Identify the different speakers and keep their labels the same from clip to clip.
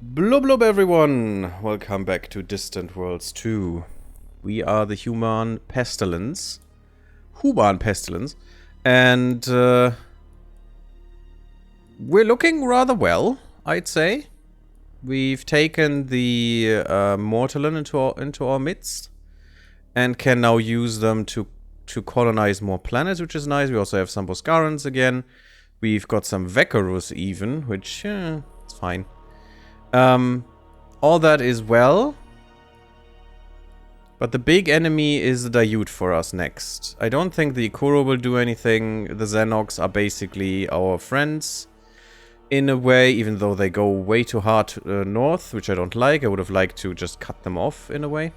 Speaker 1: Blub blub everyone! Welcome back to Distant Worlds 2. We are the Hooman Pestilence. Hooman Pestilence. And we're looking rather well, I'd say. We've taken the Mortalin into our midst. And can now use them to colonize more planets, which is nice. We also have some Boscarans again. We've got some Vekarus even, which, it's fine. All that is well. But the big enemy is the Dayut for us next. I don't think the Ikuro will do anything. The Xenox are basically our friends. In a way, even though they go way too hard north, which I don't like. I would have liked to just cut them off in a way.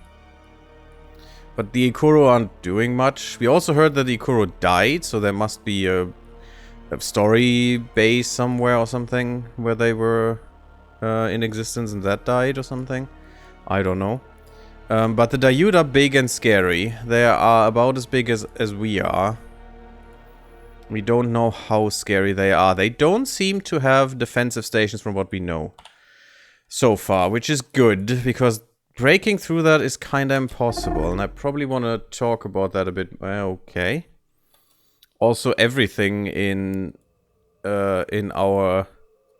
Speaker 1: But the Ikuro aren't doing much. We also heard that the Ikuro died, so there must be a story base somewhere or something where they were in existence and that died or something. I don't know. But the Dayut are big and scary. They are about as big as we are. We don't know how scary they are. They don't seem to have defensive stations from what we know so far, which is good, because breaking through that is kinda impossible, and I probably want to talk about that a bit. Okay. Also, everything in our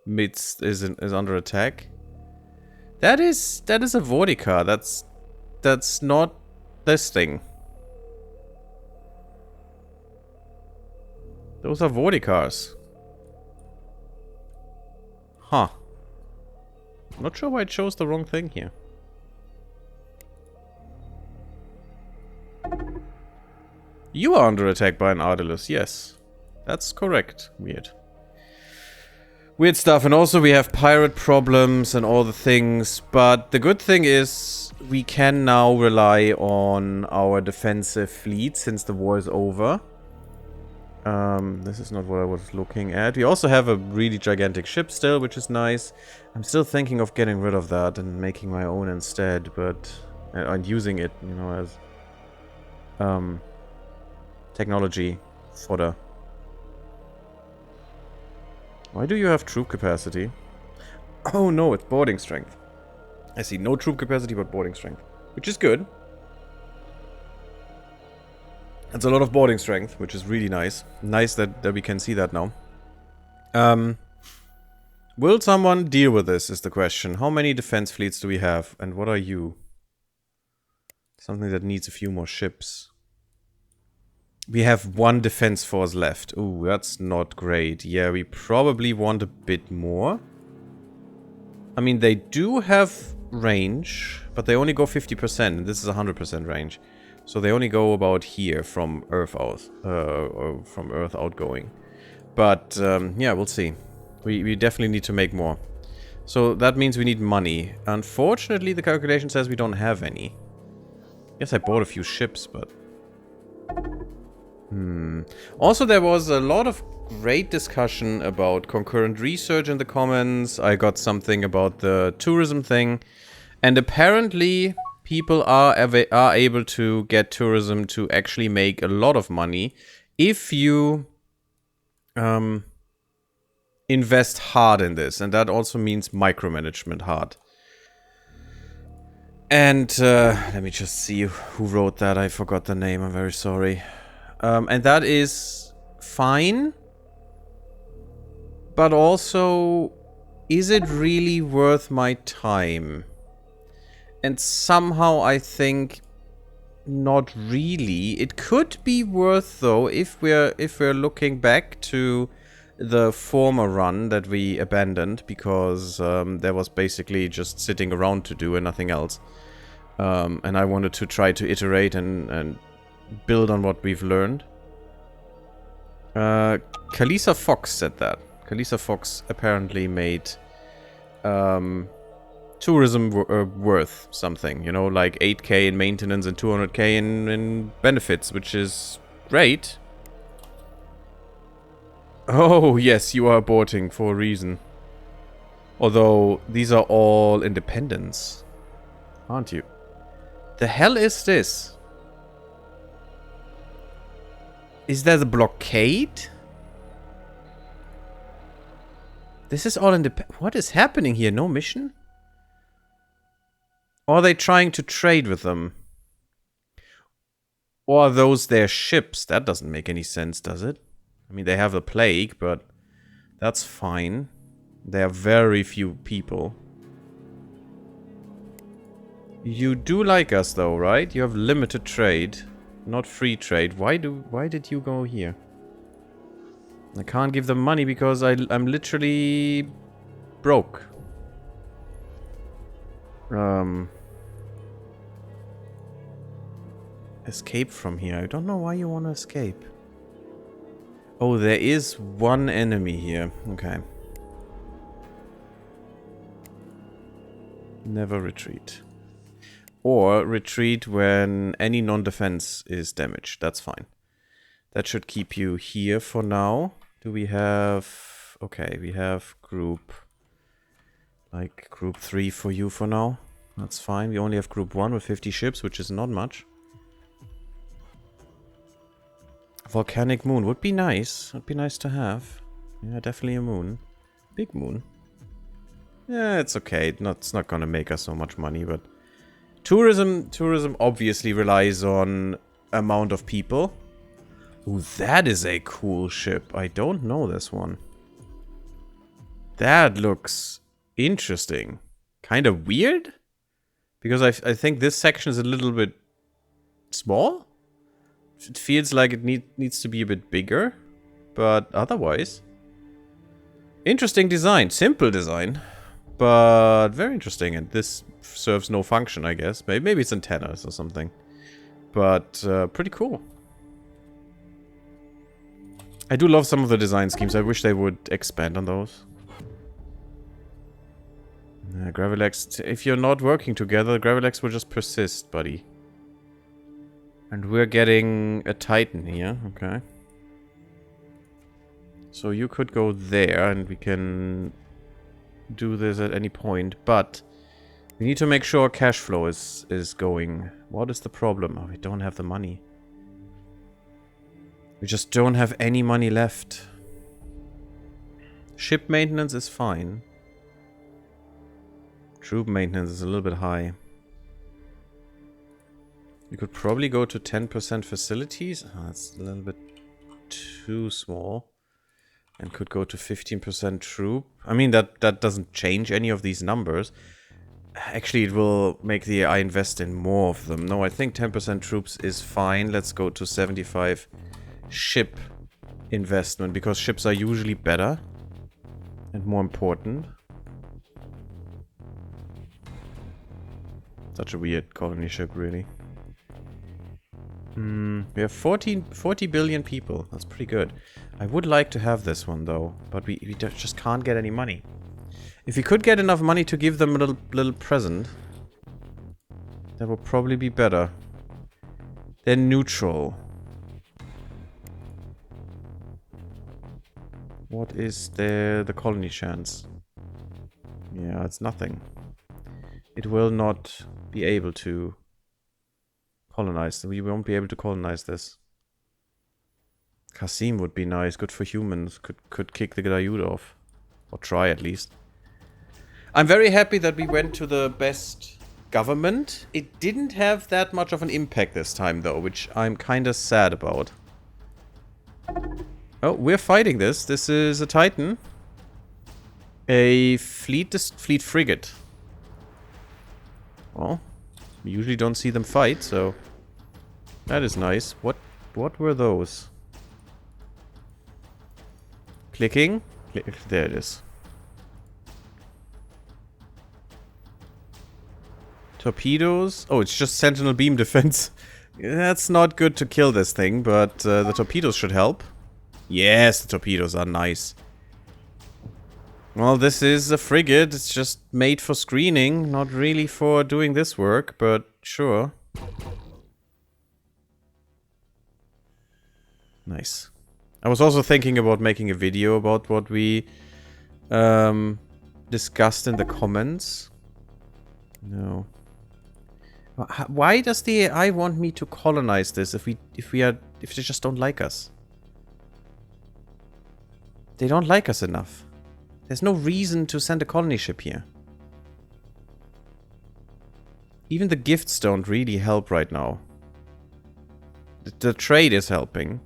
Speaker 1: midst is under attack. That is a Vortica. That's not this thing. Those are Vorticars. Huh. Not sure why I chose the wrong thing here. You are under attack by an Ardilus, yes. That's correct. Weird. Weird stuff, and also we have pirate problems and all the things, but the good thing is we can now rely on our defensive fleet since the war is over. This is not what I was looking at. We also have a really gigantic ship still, which is nice. I'm still thinking of getting rid of that and making my own instead, but and using it, you know, as technology fodder. Why do you have troop capacity? Oh no, it's boarding strength. I see, no troop capacity but boarding strength. Which is good. It's a lot of boarding strength, which is really nice. Nice that we can see that now. Will someone deal with this is the question. How many defense fleets do we have? And what are you? Something that needs a few more ships. We have one defense force left. Ooh, that's not great. Yeah, we probably want a bit more. I mean, they do have range, but they only go 50%, and this is 100% range. So they only go about here from Earth out, or from Earth outgoing. But, yeah, we'll see. We definitely need to make more. So that means we need money. Unfortunately, the calculation says we don't have any. Yes, I bought a few ships, but... Also, there was a lot of great discussion about concurrent research in the comments. I got something about the tourism thing. And apparently, people are able to get tourism to actually make a lot of money if you invest hard in this. And that also means micromanagement hard. And let me just see who wrote that. I forgot the name. I'm very sorry. And that is fine. But also, is it really worth my time? And somehow I think not really. It could be worth though if we're looking back to the former run that we abandoned because there was basically just sitting around to do and nothing else. And I wanted to try to iterate and build on what we've learned. Kalisa Fox said that. Kalisa Fox apparently made tourism worth something, you know, like 8k in maintenance and 200k in benefits, which is great. Oh, yes, you are aborting for a reason. Although, these are all independents, aren't you? The hell is this? Is there the blockade? This is all independent. What is happening here? No mission? Or are they trying to trade with them? Or are those their ships? That doesn't make any sense, does it? I mean, they have a plague, but that's fine. There are very few people. You do like us, though, right? You have limited trade, not free trade. Why did you go here? I can't give them money because I'm literally broke. Escape from here. I don't know why you want to escape. Oh, there is one enemy here. Okay. Never retreat. Or retreat when any non-defense is damaged. That's fine. That should keep you here for now. Do we have... Okay, we have group... Like, group 3 for you for now. That's fine. We only have group 1 with 50 ships, which is not much. Volcanic moon would be nice. Would be nice to have. Yeah, definitely a moon. Big moon. Yeah, it's okay. It's not gonna make us so much money, but... Tourism obviously relies on amount of people. Ooh, that is a cool ship. I don't know this one. That looks interesting. Kind of weird? Because I think this section is a little bit small. It feels like it needs to be a bit bigger. But otherwise... Interesting design. Simple design. But very interesting. And this serves no function, I guess. Maybe it's antennas or something. But pretty cool. I do love some of the design schemes. I wish they would expand on those. Gravilex, if you're not working together, Gravilex will just persist, buddy. And we're getting a Titan here, okay. So you could go there and we can do this at any point, but we need to make sure cash flow is going. What is the problem? Oh, we don't have the money. We just don't have any money left. Ship maintenance is fine. Troop maintenance is a little bit high. You could probably go to 10% facilities. Oh, that's a little bit too small. And could go to 15% troop. I mean, that doesn't change any of these numbers. Actually, it will make the AI invest in more of them. No, I think 10% troops is fine. Let's go to 75 ship investment. Because ships are usually better. And more important. Such a weird colony ship, really. We have 40 billion people. That's pretty good. I would like to have this one, though. But we just can't get any money. If we could get enough money to give them a little present, that would probably be better. They're neutral. What is the colony chance? Yeah, it's nothing. It will not be able to colonize. We won't be able to colonize this. Kasim would be nice. Good for humans. Could kick the Dayud off. Or try, at least. I'm very happy that we went to the best government. It didn't have that much of an impact this time, though, which I'm kind of sad about. Oh, we're fighting this. This is a Titan. A fleet frigate. Well, we usually don't see them fight, so that is nice. What were those? Clicking? There it is. Torpedoes? Oh, it's just sentinel beam defense. That's not good to kill this thing, but the torpedoes should help. Yes, the torpedoes are nice. Well, this is a frigate. It's just made for screening, not really for doing this work, but sure. Nice. I was also thinking about making a video about what we discussed in the comments. No. Why does the AI want me to colonize this if they just don't like us? They don't like us enough. There's no reason to send a colony ship here. Even the gifts don't really help right now. The trade is helping.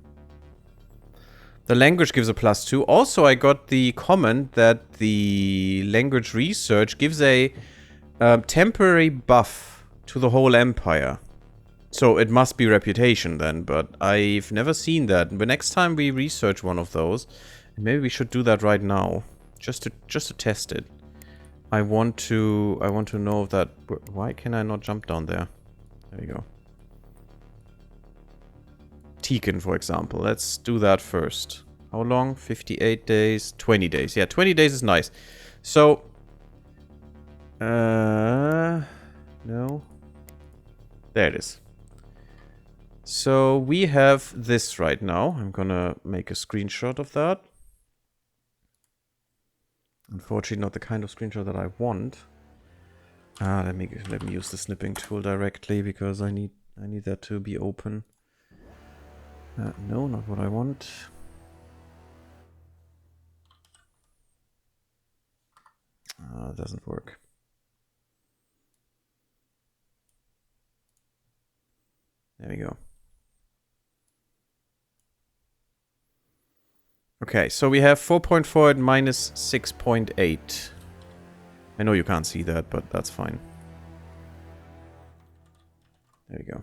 Speaker 1: The language gives a +2. Also, I got the comment that the language research gives a temporary buff to the whole empire. So it must be reputation then, but I've never seen that. The next time we research one of those, maybe we should do that right now, just to test it. I want to know if that. Why can I not jump down there? There you go. Tekin, for example. Let's do that first. How long? 58 days, 20 days. Yeah, 20 days is nice. So, no. There it is. So we have this right now. I'm gonna make a screenshot of that. Unfortunately, not the kind of screenshot that I want. Let me use the snipping tool directly because I need that to be open. No, not what I want. It doesn't work. There we go. Okay, so we have 4.4 at minus 6.8. I know you can't see that, but that's fine. There we go.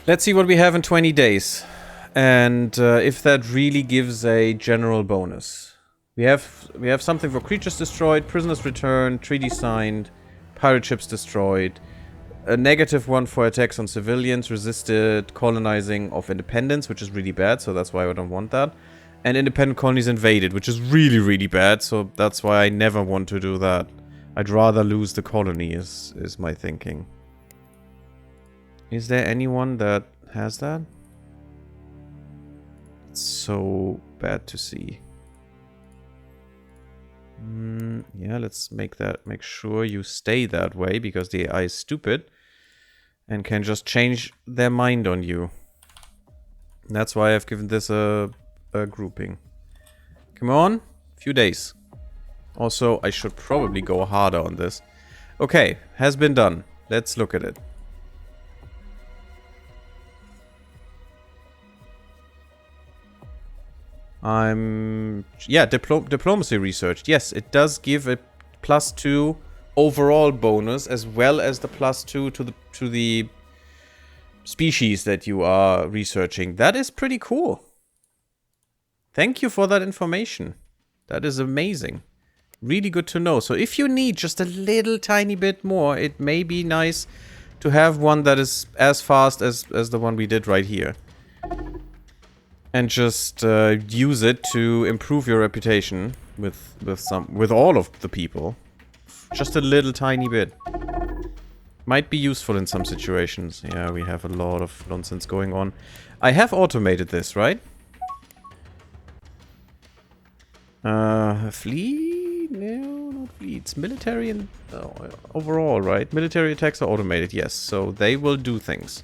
Speaker 1: Let's see what we have in 20 days. And if that really gives a general bonus. We have something for creatures destroyed, prisoners returned, treaty signed, pirate ships destroyed. A -1 for attacks on civilians, resisted colonizing of independence, which is really bad, so that's why I don't want that. And independent colonies invaded, which is really, really bad, so that's why I never want to do that. I'd rather lose the colony, is my thinking. Is there anyone that has that? It's so bad to see. Yeah, let's make sure you stay that way, because the AI is stupid and can just change their mind on you. And that's why I've given this a grouping. Come on, few days. Also, I should probably go harder on this. Okay, has been done. Let's look at it. Yeah, diplomacy research. Yes, it does give a +2 overall bonus, as well as the +2 to the species that you are researching. That is pretty cool. Thank you for that information. That is amazing. Really good to know. So if you need just a little tiny bit more, it may be nice to have one that is as fast as the one we did right here. And just use it to improve your reputation with all of the people. Just a little tiny bit. Might be useful in some situations. Yeah, we have a lot of nonsense going on. I have automated this, right? Fleet? No, not fleets. Military and overall, right? Military attacks are automated, yes. So they will do things.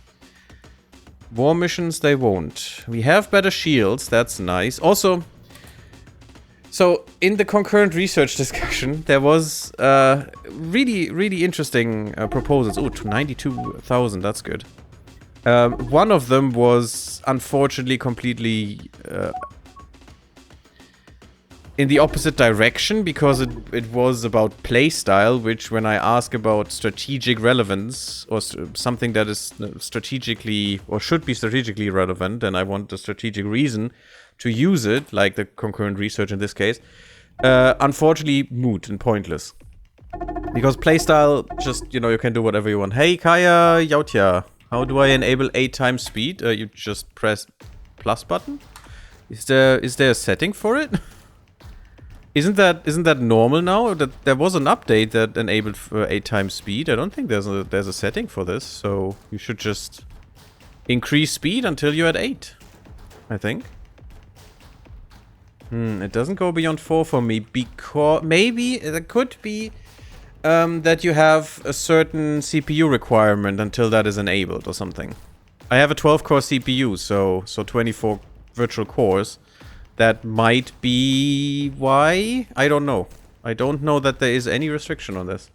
Speaker 1: War missions, they won't. We have better shields, that's nice. Also, so in the concurrent research discussion, there was really, really interesting proposals. Oh, 92,000, that's good. One of them was unfortunately completely in the opposite direction, because it was about playstyle, which when I ask about strategic relevance or something that is strategically or should be strategically relevant, and I want a strategic reason to use it, like the concurrent research in this case, unfortunately moot and pointless. Because playstyle, just, you know, you can do whatever you want. Hey Kaya Yautja, how do I enable 8 times speed? You just press plus button? Is there a setting for it? Isn't that normal now? That there was an update that enabled 8 times speed. I don't think there's a setting for this, so you should just increase speed until you're at 8. I think. It doesn't go beyond 4 for me, because maybe it could be that you have a certain CPU requirement until that is enabled or something. I have a 12-core CPU, so 24 virtual cores. That might be why? I don't know. I don't know that there is any restriction on this.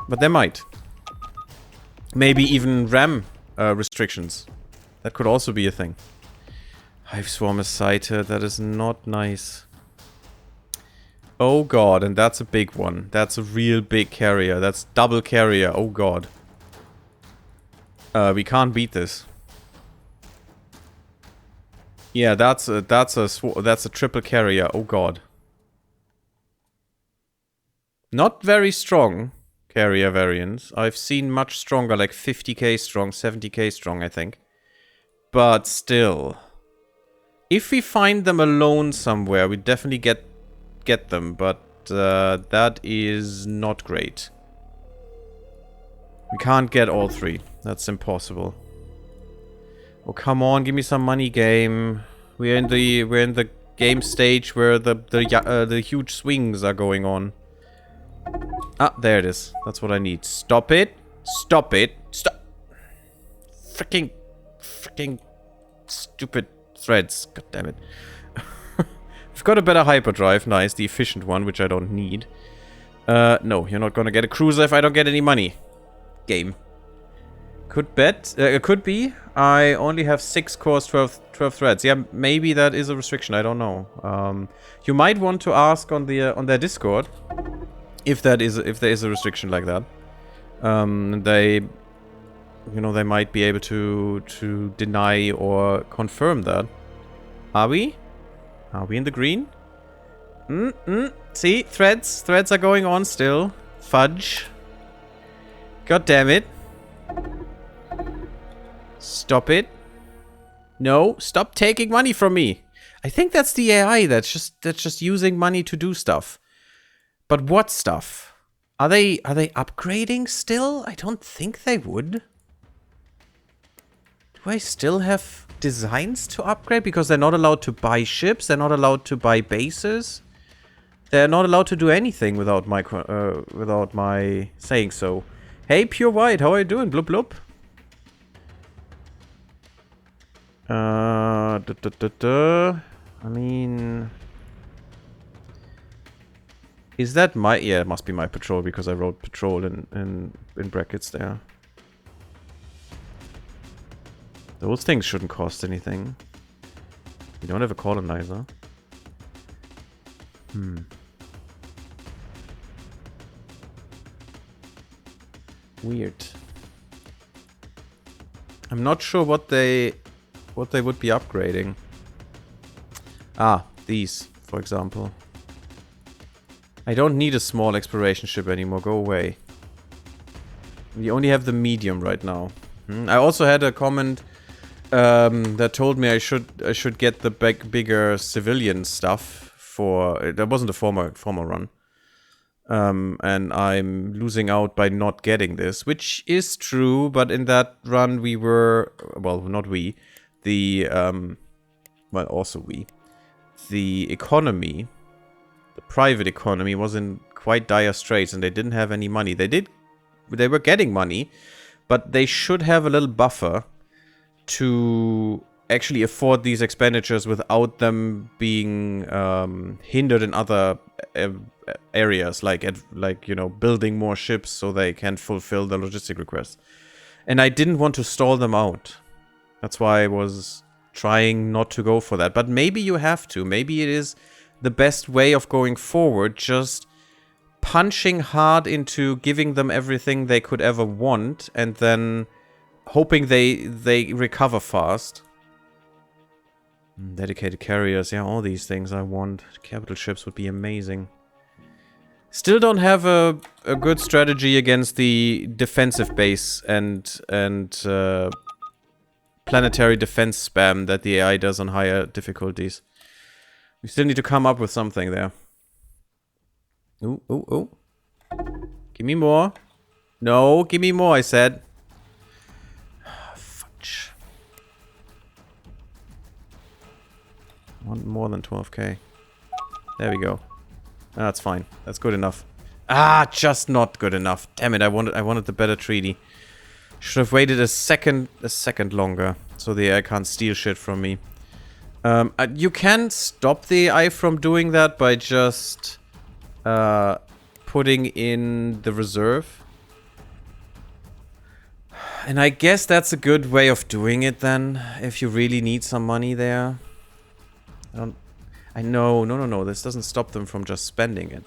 Speaker 1: But they might. Maybe even RAM restrictions. That could also be a thing. Hive Swarm is sighted. That is not nice. Oh god, and that's a big one. That's a real big carrier. That's double carrier. Oh god. We can't beat this. Yeah, that's a triple carrier. Oh god. Not very strong carrier variants. I've seen much stronger, like 50k strong, 70k strong, I think. But still. If we find them alone somewhere, we definitely get them, but that is not great. We can't get all three. That's impossible. Oh, come on, give me some money, game. We're in the game stage where the huge swings are going on. Ah, there it is. That's what I need. Stop it. Stop it. Stop. Freaking stupid threads. God damn it. We've got a better hyperdrive. Nice. The efficient one, which I don't need. No, you're not gonna get a cruiser if I don't get any money. Game. Could bet. Could be. I only have 6 cores, 12 threads. Yeah, maybe that is a restriction. I don't know. You might want to ask on their Discord if there is a restriction like that. They might be able to deny or confirm that. Are we? Are we in the green? See, threads are going on still. Fudge. God damn it. Stop it. No, stop taking money from me. I think that's the AI that's just using money to do stuff. But what stuff? Are they upgrading still? I don't think they would. Do I still have designs to upgrade? Because they're not allowed to buy ships, they're not allowed to buy bases. They're not allowed to do anything without my saying so. Hey, Pure White, how are you doing? Bloop bloop. I mean, is that my... Yeah, it must be my patrol because I wrote patrol in brackets there. Those things shouldn't cost anything. You don't have a colonizer. Weird. I'm not sure what they would be upgrading. Ah, these, for example. I don't need a small exploration ship anymore. Go away. We only have the medium right now. I also had a comment that told me I should get the bigger civilian stuff for... That wasn't a former run. And I'm losing out by not getting this, which is true, but in that run we were... Well, not we. The... well, also we. The economy... The private economy was in quite dire straits and they didn't have any money. They were getting money, but they should have a little buffer to actually afford these expenditures without them being hindered in other areas, like you know, building more ships so they can fulfill the logistic requests. And I didn't want to stall them out. That's why I was trying not to go for that. But maybe you have to. Maybe it is the best way of going forward, just punching hard into giving them everything they could ever want and then hoping they recover fast. Dedicated carriers, yeah, all these things I want. Capital ships would be amazing. Still don't have a good strategy against the defensive base and planetary defense spam that the AI does on higher difficulties. We still need to come up with something there. Ooh, ooh, ooh. Give me more. No, give me more, I said. Fudge. I want more than 12k. There we go. That's fine. That's good enough. Ah, just not good enough. Damn it, I wanted the better treaty. Should have waited a second longer, so the AI can't steal shit from me. You can stop the AI from doing that by just putting in the reserve. And I guess that's a good way of doing it then, if you really need some money there. I know, no, this doesn't stop them from just spending it.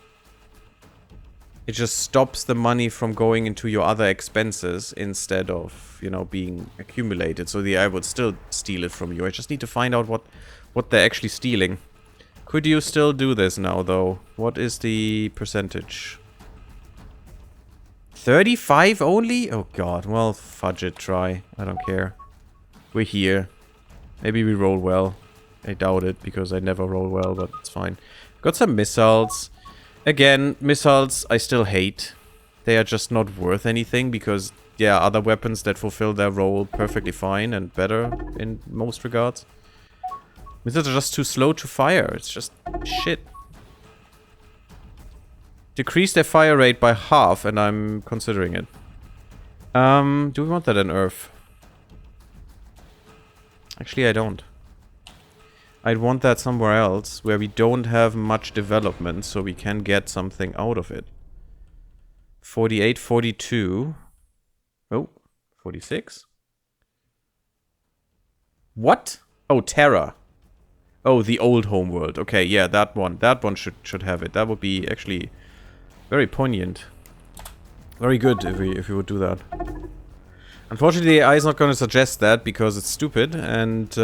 Speaker 1: It just stops the money from going into your other expenses instead of, you know, being accumulated. So the AI would still steal it from you. I just need to find out what they're actually stealing. Could you still do this now, though? What is the percentage? 35 only? Oh god, well, fudge it, try. I don't care. We're here. Maybe we roll well. I doubt it, because I never roll well, but it's fine. Got some missiles. Again, missiles I still hate. They are just not worth anything, because, yeah, other weapons that fulfill their role perfectly fine and better in most regards. Missiles are just too slow to fire. It's just shit. Decrease their fire rate by half, and I'm considering it. Do we want that on Earth? Actually, I don't. I'd want that somewhere else, where we don't have much development, so we can get something out of it. 48, 42. Oh, 46? What? Oh, Terra. Oh, the old homeworld. Okay, yeah, that one. That one should have it. That would be actually very poignant. Very good if we would do that. Unfortunately, the AI is not going to suggest that because it's stupid, and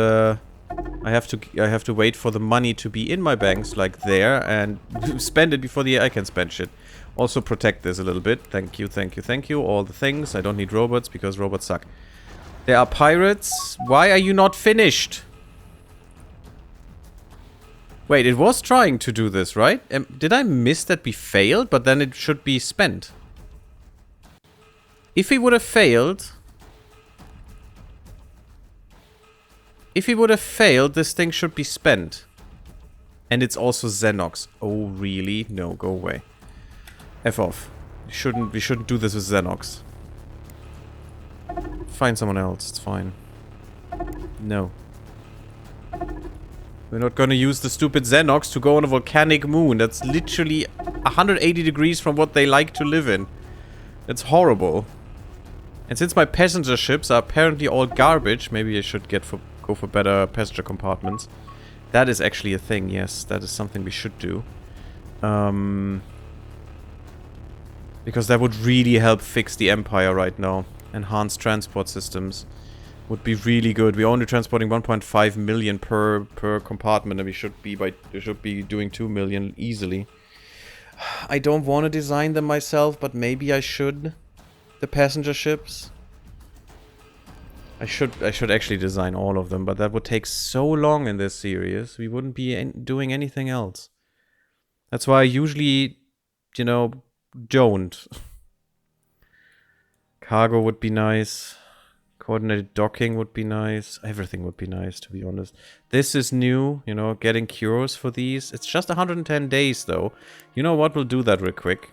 Speaker 1: I have to wait for the money to be in my banks, like there, and spend it before the AI can spend shit. Also protect this a little bit. Thank you, thank you, thank you. All the things. I don't need robots because robots suck. There are pirates. Why are you not finished? Wait, it was trying to do this, right? Did I miss that we failed? But then it should be spent. If we would have failed... If we would have failed, this thing should be spent. And it's also Xenox. Oh, really? No, go away. F off. We shouldn't do this with Xenox. Find someone else, it's fine. No. We're not gonna use the stupid Xenox to go on a volcanic moon. That's literally 180 degrees from what they like to live in. It's horrible. And since my passenger ships are apparently all garbage, maybe I should go for better passenger compartments. That is actually a thing, yes. That is something we should do. Because that would really help fix the Empire right now. Enhanced transport systems would be really good. We're only transporting 1.5 million per compartment, and we should be doing 2 million easily. I don't want to design them myself, but maybe I should. The passenger ships. I should actually design all of them, but that would take so long in this series. We wouldn't be doing anything else. That's why I usually, you know, don't. Cargo would be nice. Coordinated docking would be nice. Everything would be nice, to be honest. This is new, you know, getting cures for these. It's just 110 days, though. You know what? We'll do that real quick.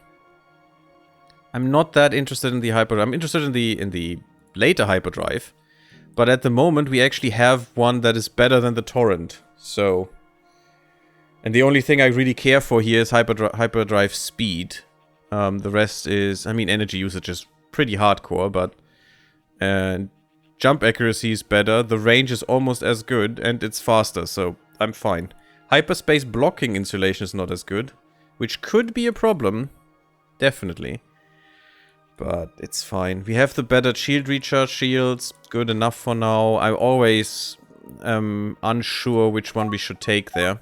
Speaker 1: I'm not that interested in the hyperdrive. I'm interested in the later hyperdrive. But at the moment, we actually have one that is better than the torrent. So... And the only thing I really care for here is hyperdrive speed. The rest is... I mean, energy usage is pretty hardcore, but... And jump accuracy is better, the range is almost as good, and it's faster, so I'm fine. Hyperspace blocking insulation is not as good, which could be a problem. Definitely. But it's fine. We have the better shield recharge shields. Good enough for now. I'm always unsure which one we should take there.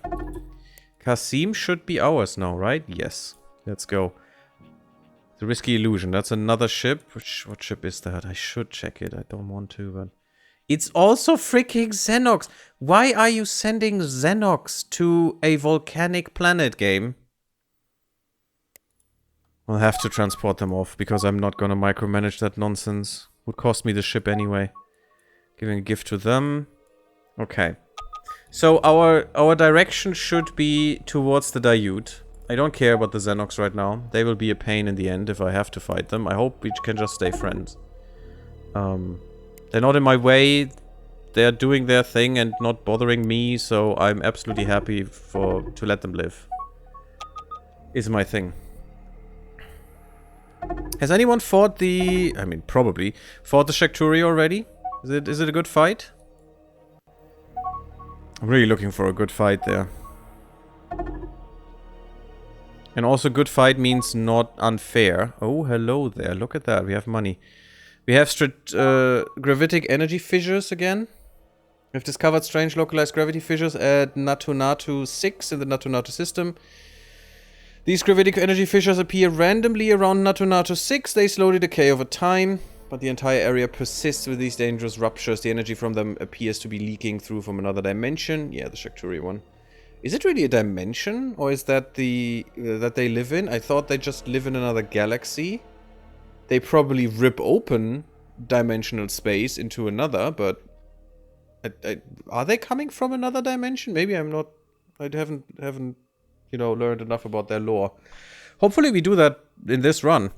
Speaker 1: Kasim should be ours now, right? Yes. Let's go. The Risky Illusion. That's another ship. What ship is that? I should check it. I don't want to, but... It's also freaking Xenox. Why are you sending Xenox to a volcanic planet game? I'll have to transport them off, because I'm not gonna micromanage that nonsense. Would cost me the ship anyway. Giving a gift to them. Okay. So our direction should be towards the Diute. I don't care about the Xenox right now. They will be a pain in the end if I have to fight them. I hope we can just stay friends. They're not in my way. They're doing their thing and not bothering me, so I'm absolutely happy to let them live. Is my thing. Has anyone fought the... I mean, probably. Fought the Shakturi already? Is it a good fight? I'm really looking for a good fight there. And also good fight means not unfair. Oh, hello there. Look at that. We have money. We have gravitic energy fissures again. We've discovered strange localized gravity fissures at Natu 6 in the Natu system. These gravitic energy fissures appear randomly around Natu 6. They slowly decay over time, but the entire area persists with these dangerous ruptures. The energy from them appears to be leaking through from another dimension. Yeah, the Shakturi one. Is it really a dimension, or is that the that they live in? I thought they just live in another galaxy. They probably rip open dimensional space into another, but are they coming from another dimension? Maybe I'm not. I haven't you know, learned enough about their lore. Hopefully we do that in this run.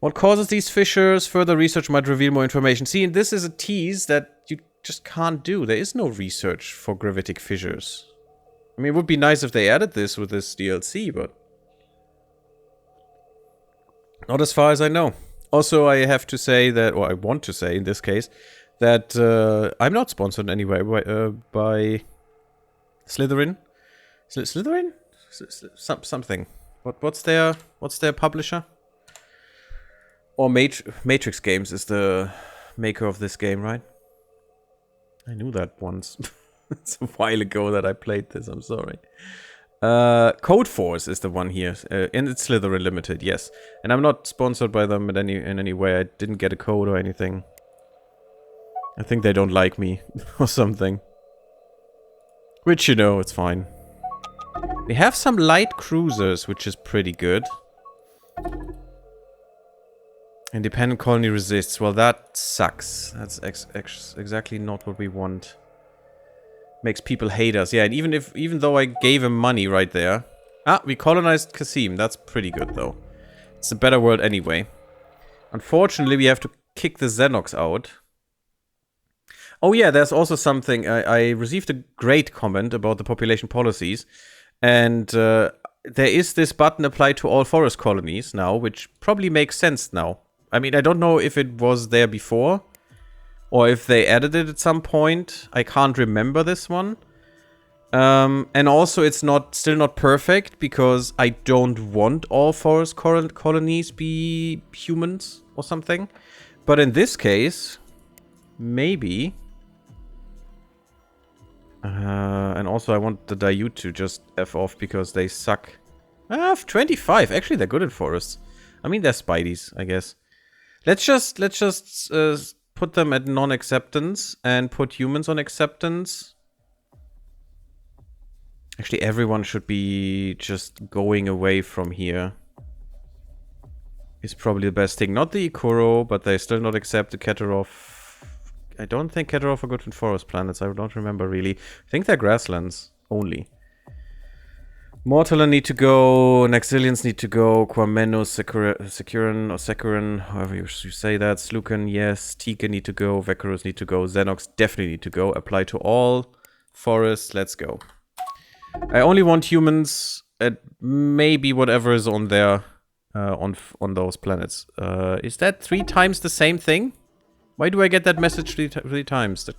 Speaker 1: What causes these fissures? Further research might reveal more information. See, and this is a tease that you just can't do. There is no research for gravitic fissures. I mean, it would be nice if they added this with this DLC, but not as far as I know. Also, I have to say that, or I want to say in this case, that I'm not sponsored anyway by Slytherin. Slytherin? Something. What's their publisher? Or Matrix Games is the maker of this game, right? I knew that once. It's a while ago that I played this, I'm sorry. Code Force is the one here. And it's Slytherin Limited, yes. And I'm not sponsored by them in any way. I didn't get a code or anything. I think they don't like me or something. Which, you know, it's fine. We have some light cruisers, which is pretty good. Independent colony resists. Well, that sucks. That's exactly not what we want. Makes people hate us. Yeah, and even though I gave him money right there. Ah, we colonized Kasim. That's pretty good, though. It's a better world anyway. Unfortunately, we have to kick the Xenox out. Oh yeah, there's also something. I received a great comment about the population policies. And there is this button applied to all forest colonies now, which probably makes sense now. I mean, I don't know if it was there before. Or if they added it at some point. I can't remember this one. And also it's still not perfect because I don't want all forest colonies be humans or something. But in this case, maybe. And also I want the Daiyu to just F off because they suck. 25. Actually, they're good in forests. I mean, they're Spideys, I guess. Let's just put them at non-acceptance and put humans on acceptance. Actually, everyone should be just going away from here. Is probably the best thing. Not the Ikuro, but they still not accept the Keterov. I don't think Keterov are good in forest planets. I don't remember really. I think they're grasslands only. Mortalan need to go, Naxilians need to go, Kwameno, Securan, however you say that, Slukan, yes, Tika need to go, Vekarus need to go, Xenox definitely need to go, apply to all forests, let's go. I only want humans at maybe whatever is on there, on those planets. Is that 3 times the same thing? Why do I get that message three times?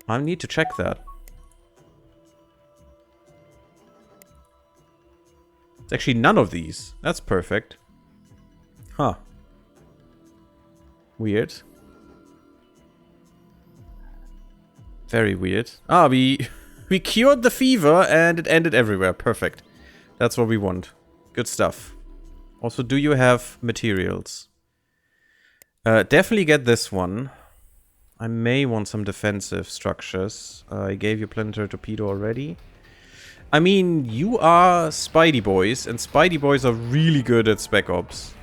Speaker 1: I need to check that. It's actually none of these. That's perfect. Huh. Weird. Very weird. Ah, we cured the fever and it ended everywhere. Perfect. That's what we want. Good stuff. Also, do you have materials? Definitely get this one. I may want some defensive structures. I gave you planetary torpedo already. I mean, you are Spidey boys, and Spidey boys are really good at Spec Ops.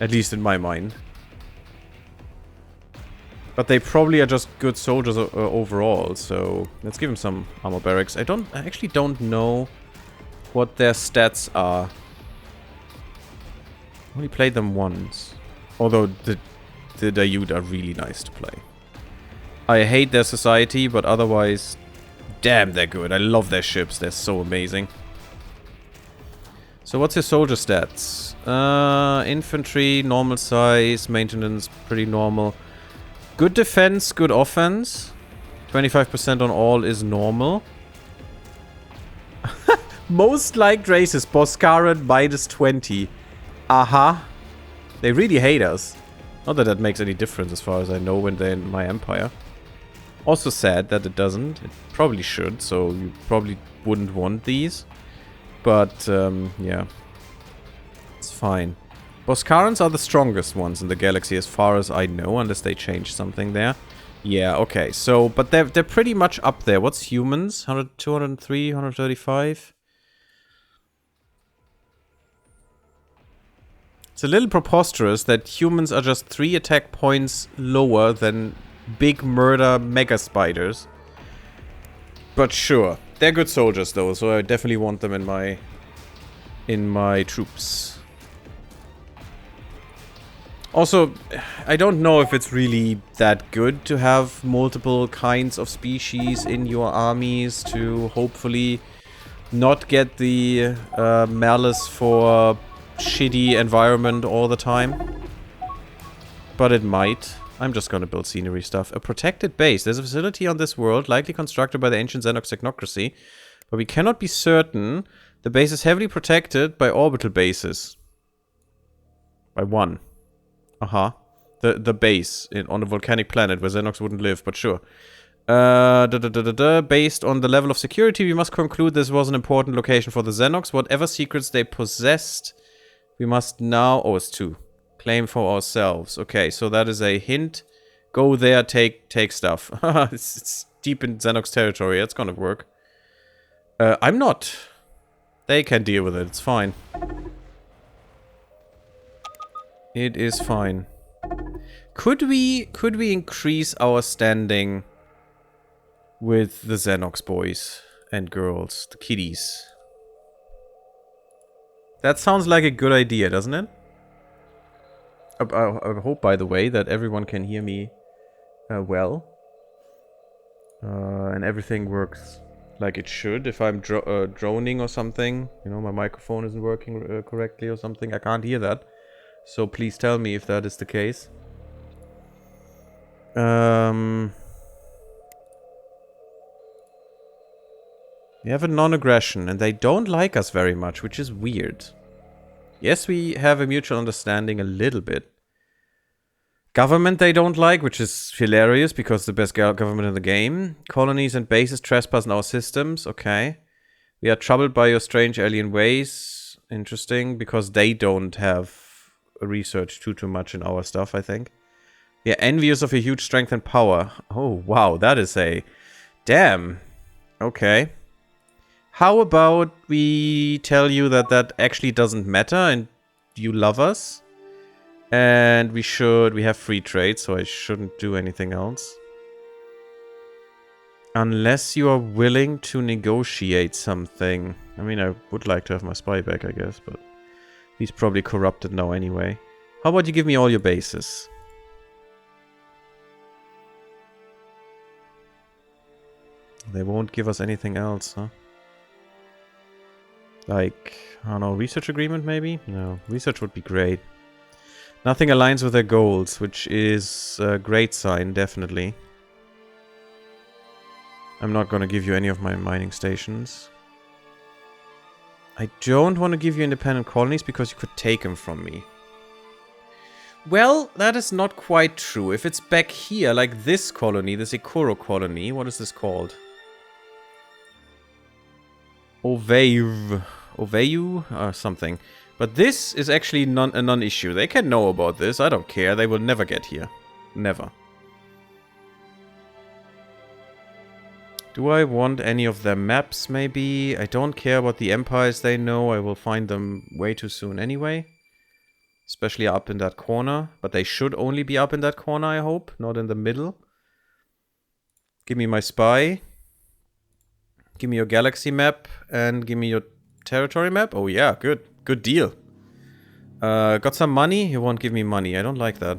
Speaker 1: At least in my mind. But they probably are just good soldiers overall, so let's give them some armor barracks. I actually don't know what their stats are. I only played them once. Although the Daiyu are really nice to play. I hate their society, but otherwise... Damn, they're good. I love their ships. They're so amazing. So what's your soldier stats? Infantry, normal size, maintenance, pretty normal. Good defense, good offense. 25% on all is normal. Most liked races, Boscaran -20. Aha. They really hate us. Not that that makes any difference as far as I know when they're in my empire. Also sad that it doesn't. It probably should, so you probably wouldn't want these. But, yeah. It's fine. Boscarans are the strongest ones in the galaxy as far as I know, unless they change something there. Yeah, okay. So, but they're pretty much up there. What's humans? 100, 203, 135? It's a little preposterous that humans are just 3 attack points lower than big murder mega spiders. But sure. They're good soldiers though, so I definitely want them in my troops. Also, I don't know if it's really that good to have multiple kinds of species in your armies to hopefully not get the malice for shitty environment all the time. But it might. I'm just gonna build scenery stuff. A protected base. There's a facility on this world, likely constructed by the ancient Xenox technocracy, but we cannot be certain. The base is heavily protected by orbital bases. By one. Aha. The base on a volcanic planet where Xenox wouldn't live, but sure. Based on the level of security, we must conclude this was an important location for the Xenox. Whatever secrets they possessed, we must now... Oh, it's 2. Claim for ourselves. Okay, so that is a hint. Go there, take stuff. It's deep in Xenox territory. That's gonna work. I'm not. They can deal with it. It's fine. It is fine. Could we increase our standing with the Xenox boys and girls, the kiddies? That sounds like a good idea, doesn't it? I hope, by the way, that everyone can hear me well. And everything works like it should. If I'm droning or something, you know, my microphone isn't working correctly or something, I can't hear that. So please tell me if that is the case. We have a non-aggression, and they don't like us very much, which is weird. Yes, we have a mutual understanding a little bit. Government they don't like, which is hilarious, because the best government in the game. Colonies and bases trespass in our systems, okay. We are troubled by your strange alien ways. Interesting, because they don't have research too much in our stuff, I think. We are envious of your huge strength and power. Oh, wow, that is a... Damn. Okay. How about we tell you that that actually doesn't matter and you love us? And we have free trade, so I shouldn't do anything else. Unless you are willing to negotiate something. I mean, I would like to have my spy back, I guess, but he's probably corrupted now anyway. How about you give me all your bases? They won't give us anything else, huh? Like, I don't know, research agreement maybe? No, research would be great. Nothing aligns with their goals, which is a great sign, definitely. I'm not gonna give you any of my mining stations. I don't want to give you independent colonies because you could take them from me. Well, that is not quite true. If it's back here, like this colony, this Ikoro colony, what is this called? Oveu or something. But this is actually a non-issue. They can know about this. I don't care. They will never get here. Never. Do I want any of their maps, maybe? I don't care about the empires they know. I will find them way too soon anyway. Especially up in that corner. But they should only be up in that corner, I hope. Not in the middle. Give me my spy. Give me your galaxy map. And give me your territory map. Oh yeah, good. Good deal. Got some money? You won't give me money. I don't like that.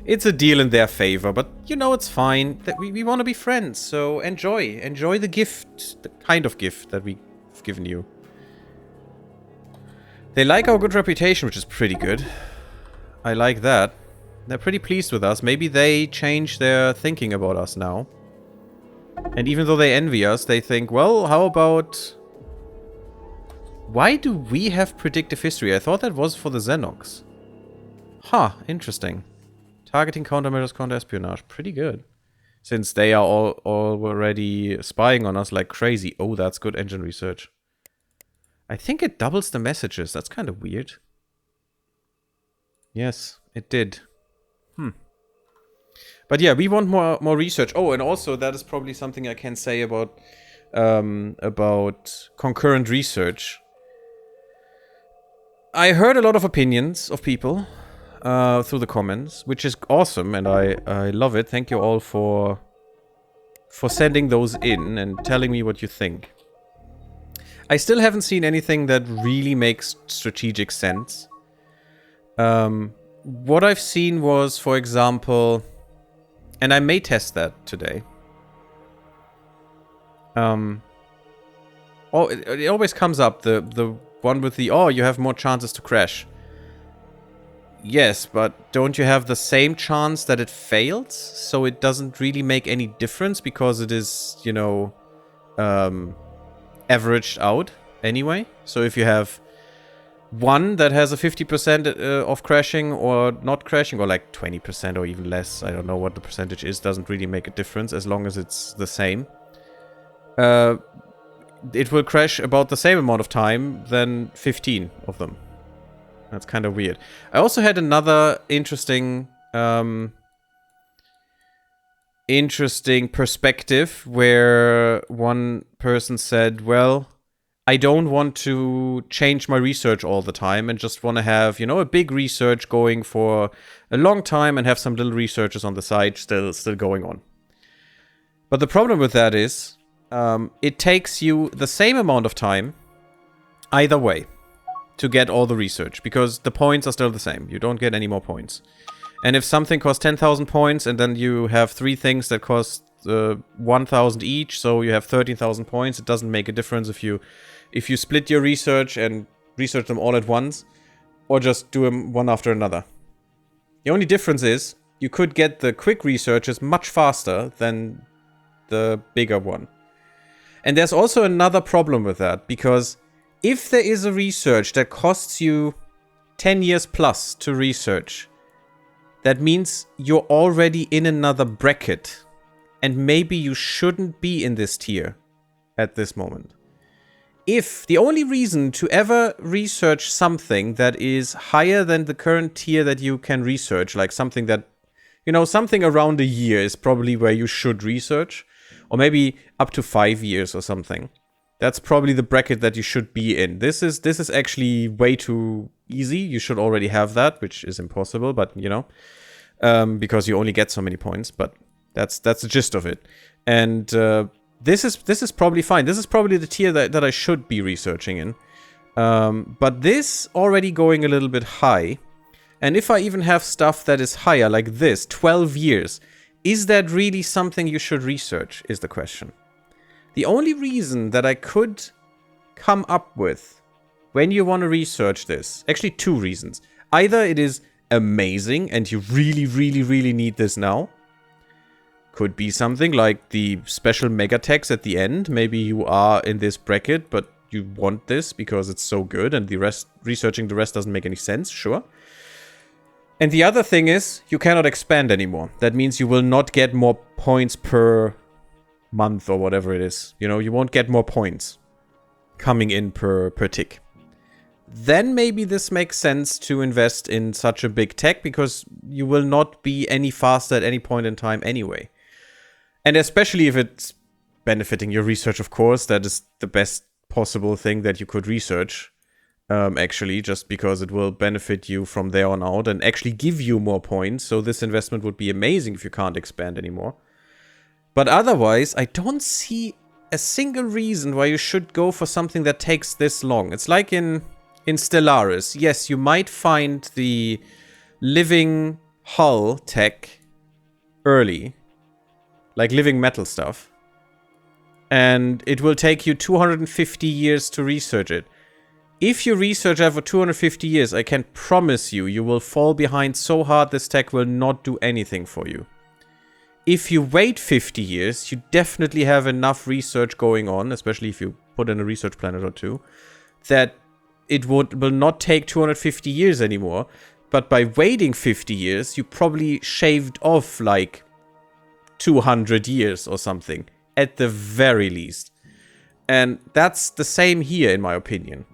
Speaker 1: It's a deal in their favor, but you know it's fine. That we want to be friends, so enjoy. Enjoy the gift. The kind of gift that we've given you. They like our good reputation, which is pretty good. I like that. They're pretty pleased with us. Maybe they change their thinking about us now. And even though they envy us, they think, well, how about... Why do we have predictive history? I thought that was for the Xenox. Huh, interesting. Targeting countermeasures, counter-espionage. Pretty good. Since they are all already spying on us like crazy. Oh, that's good engine research. I think it doubles the messages. That's kind of weird. Yes, it did. But yeah, we want more research. Oh, and also that is probably something I can say about concurrent research. I heard a lot of opinions of people through the comments, which is awesome, and I love it. Thank you all for sending those in and telling me what you think. I still haven't seen anything that really makes strategic sense. What I've seen was, for example, and I may test that today. Oh, it always comes up, the one with the, oh, you have more chances to crash. Yes, but don't you have the same chance that it fails? So it doesn't really make any difference because it is, you know, averaged out anyway. So if you have one that has a 50% of crashing or not crashing, or like 20% or even less, I don't know what the percentage is, doesn't really make a difference as long as it's the same. It will crash about the same amount of time than 15 of them. That's kind of weird. I also had another interesting perspective where one person said, well, I don't want to change my research all the time and just want to have, you know, a big research going for a long time and have some little researches on the side still going on. But the problem with that is it takes you the same amount of time either way to get all the research because the points are still the same. You don't get any more points. And if something costs 10,000 points and then you have 3 things that cost 1,000 each, so you have 13,000 points, it doesn't make a difference if you split your research and research them all at once, or just do them one after another. The only difference is, you could get the quick researches much faster than the bigger one. And there's also another problem with that, because if there is a research that costs you 10 years plus to research, that means you're already in another bracket, and maybe you shouldn't be in this tier at this moment. If the only reason to ever research something that is higher than the current tier that you can research, like something that, you know, something around a year is probably where you should research, or maybe up to 5 years or something. That's probably the bracket that you should be in. This is actually way too easy. You should already have that, which is impossible, but, you know, because you only get so many points, but that's the gist of it. And this is probably fine. This is probably the tier that I should be researching in. But this already going a little bit high. And if I even have stuff that is higher, like this, 12 years, is that really something you should research, is the question. The only reason that I could come up with when you want to research this, actually 2 reasons. Either it is amazing and you really, really, really need this now. Could be something like the special mega tags at the end. Maybe you are in this bracket, but you want this because it's so good and the rest, researching the rest doesn't make any sense, sure. And the other thing is, you cannot expand anymore. That means you will not get more points per month or whatever it is. You know, you won't get more points coming in per tick. Then maybe this makes sense to invest in such a big tech because you will not be any faster at any point in time anyway. And especially if it's benefiting your research, of course, that is the best possible thing that you could research, actually, just because it will benefit you from there on out and actually give you more points. So this investment would be amazing if you can't expand anymore. But otherwise, I don't see a single reason why you should go for something that takes this long. It's like in Stellaris. Yes, you might find the living hull tech early, like living metal stuff, and it will take you 250 years to research it. If you research that for 250 years, I can promise you, you will fall behind so hard this tech will not do anything for you. If you wait 50 years, you definitely have enough research going on, especially if you put in a research planet or two, that it will not take 250 years anymore. But by waiting 50 years, you probably shaved off like 200 years or something, at the very least. And that's the same here, in my opinion.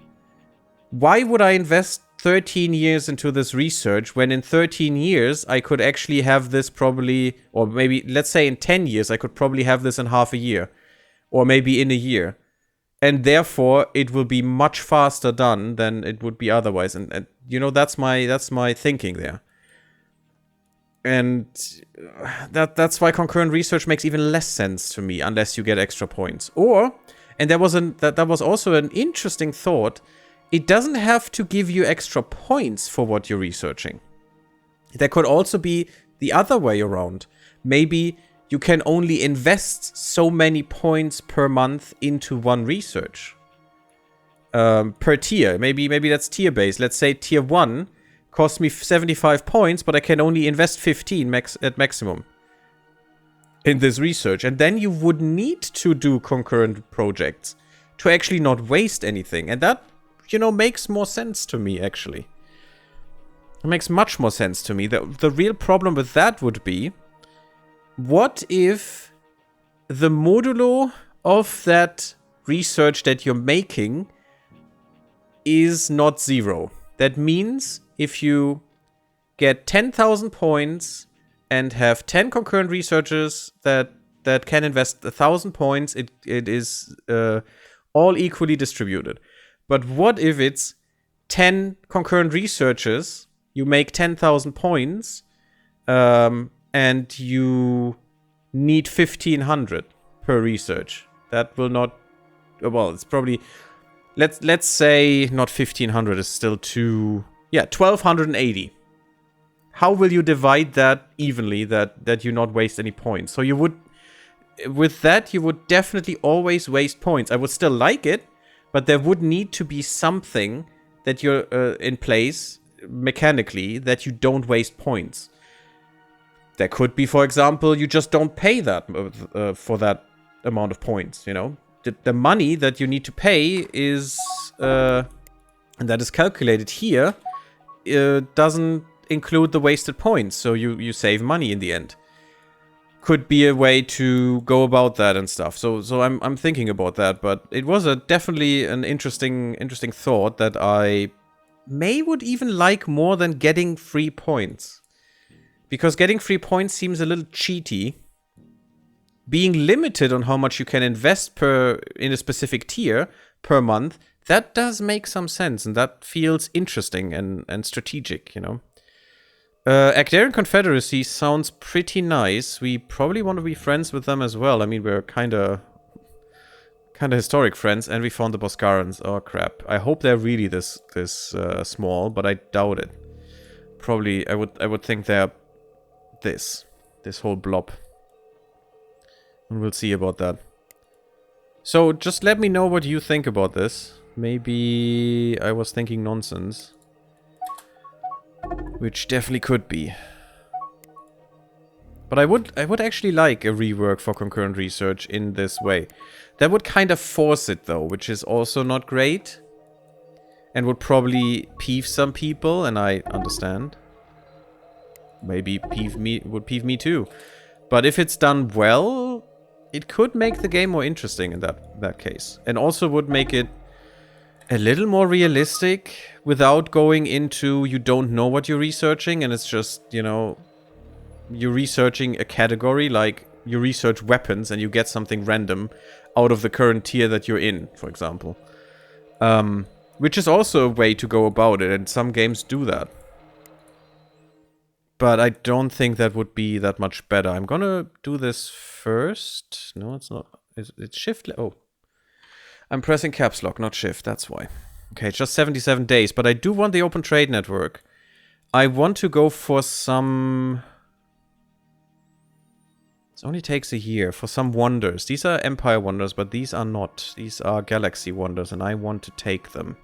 Speaker 1: Why would I invest 13 years into this research when in 13 years I could actually have this probably, or maybe, let's say in 10 years, I could probably have this in half a year, or maybe in a year. And therefore, it will be much faster done than it would be otherwise. And you know, that's my thinking there. And that's why concurrent research makes even less sense to me, unless you get extra points. Or, and that was also an interesting thought, it doesn't have to give you extra points for what you're researching. There could also be the other way around. Maybe you can only invest so many points per month into one research. Per tier. Maybe that's tier based. Let's say tier 1 costs me 75 points, but I can only invest 15 at maximum in this research. And then you would need to do concurrent projects to actually not waste anything. And that, you know, makes more sense to me, actually. It makes much more sense to me. The real problem with that would be, what if the modulo of that research that you're making is not 0? That means if you get 10,000 points and have 10 concurrent researchers that can invest 1,000 points, it is all equally distributed. But what if it's 10 concurrent researchers, you make 10,000 points, and you need 1,500 per research? That will not... Well, it's probably... Let's say not 1,500 is still too... Yeah, 1,280. How will you divide that evenly that you not waste any points? So you would... With that, you would definitely always waste points. I would still like it, but there would need to be something that you're in place mechanically that you don't waste points. There could be, for example, you just don't pay that for that amount of points, you know? The money that you need to pay is, and that is calculated here, doesn't include the wasted points, so you save money in the end. Could be a way to go about that and stuff. So I'm thinking about that, but it was definitely an interesting thought that I would even like more than getting free points. Because getting free points seems a little cheaty. Being limited on how much you can invest in a specific tier per month, that does make some sense, and that feels interesting and strategic, you know. Actarian Confederacy sounds pretty nice. We probably want to be friends with them as well. I mean, we're kind of historic friends, and we found the Boscarans. Oh crap! I hope they're really this small, but I doubt it. Probably, I would think they're this whole blob. And we'll see about that. So just let me know what you think about this. Maybe I was thinking nonsense. Which definitely could be. But I would actually like a rework for concurrent research in this way. That would kind of force it though, which is also not great. And would probably peeve some people, and I understand. Maybe would peeve me too. But if it's done well, it could make the game more interesting in that case. And also would make it a little more realistic without going into you don't know what you're researching and it's just, you know, you're researching a category, like you research weapons and you get something random out of the current tier that you're in, for example. Which is also a way to go about it, and some games do that. But I don't think that would be that much better. I'm gonna do this first. No, it's not. It's shift. Oh. I'm pressing caps lock, not shift. That's why. Okay, it's just 77 days. But I do want the open trade network. I want to go for some... It only takes a year. For some wonders. These are Empire wonders, but these are not. These are Galaxy wonders, and I want to take them.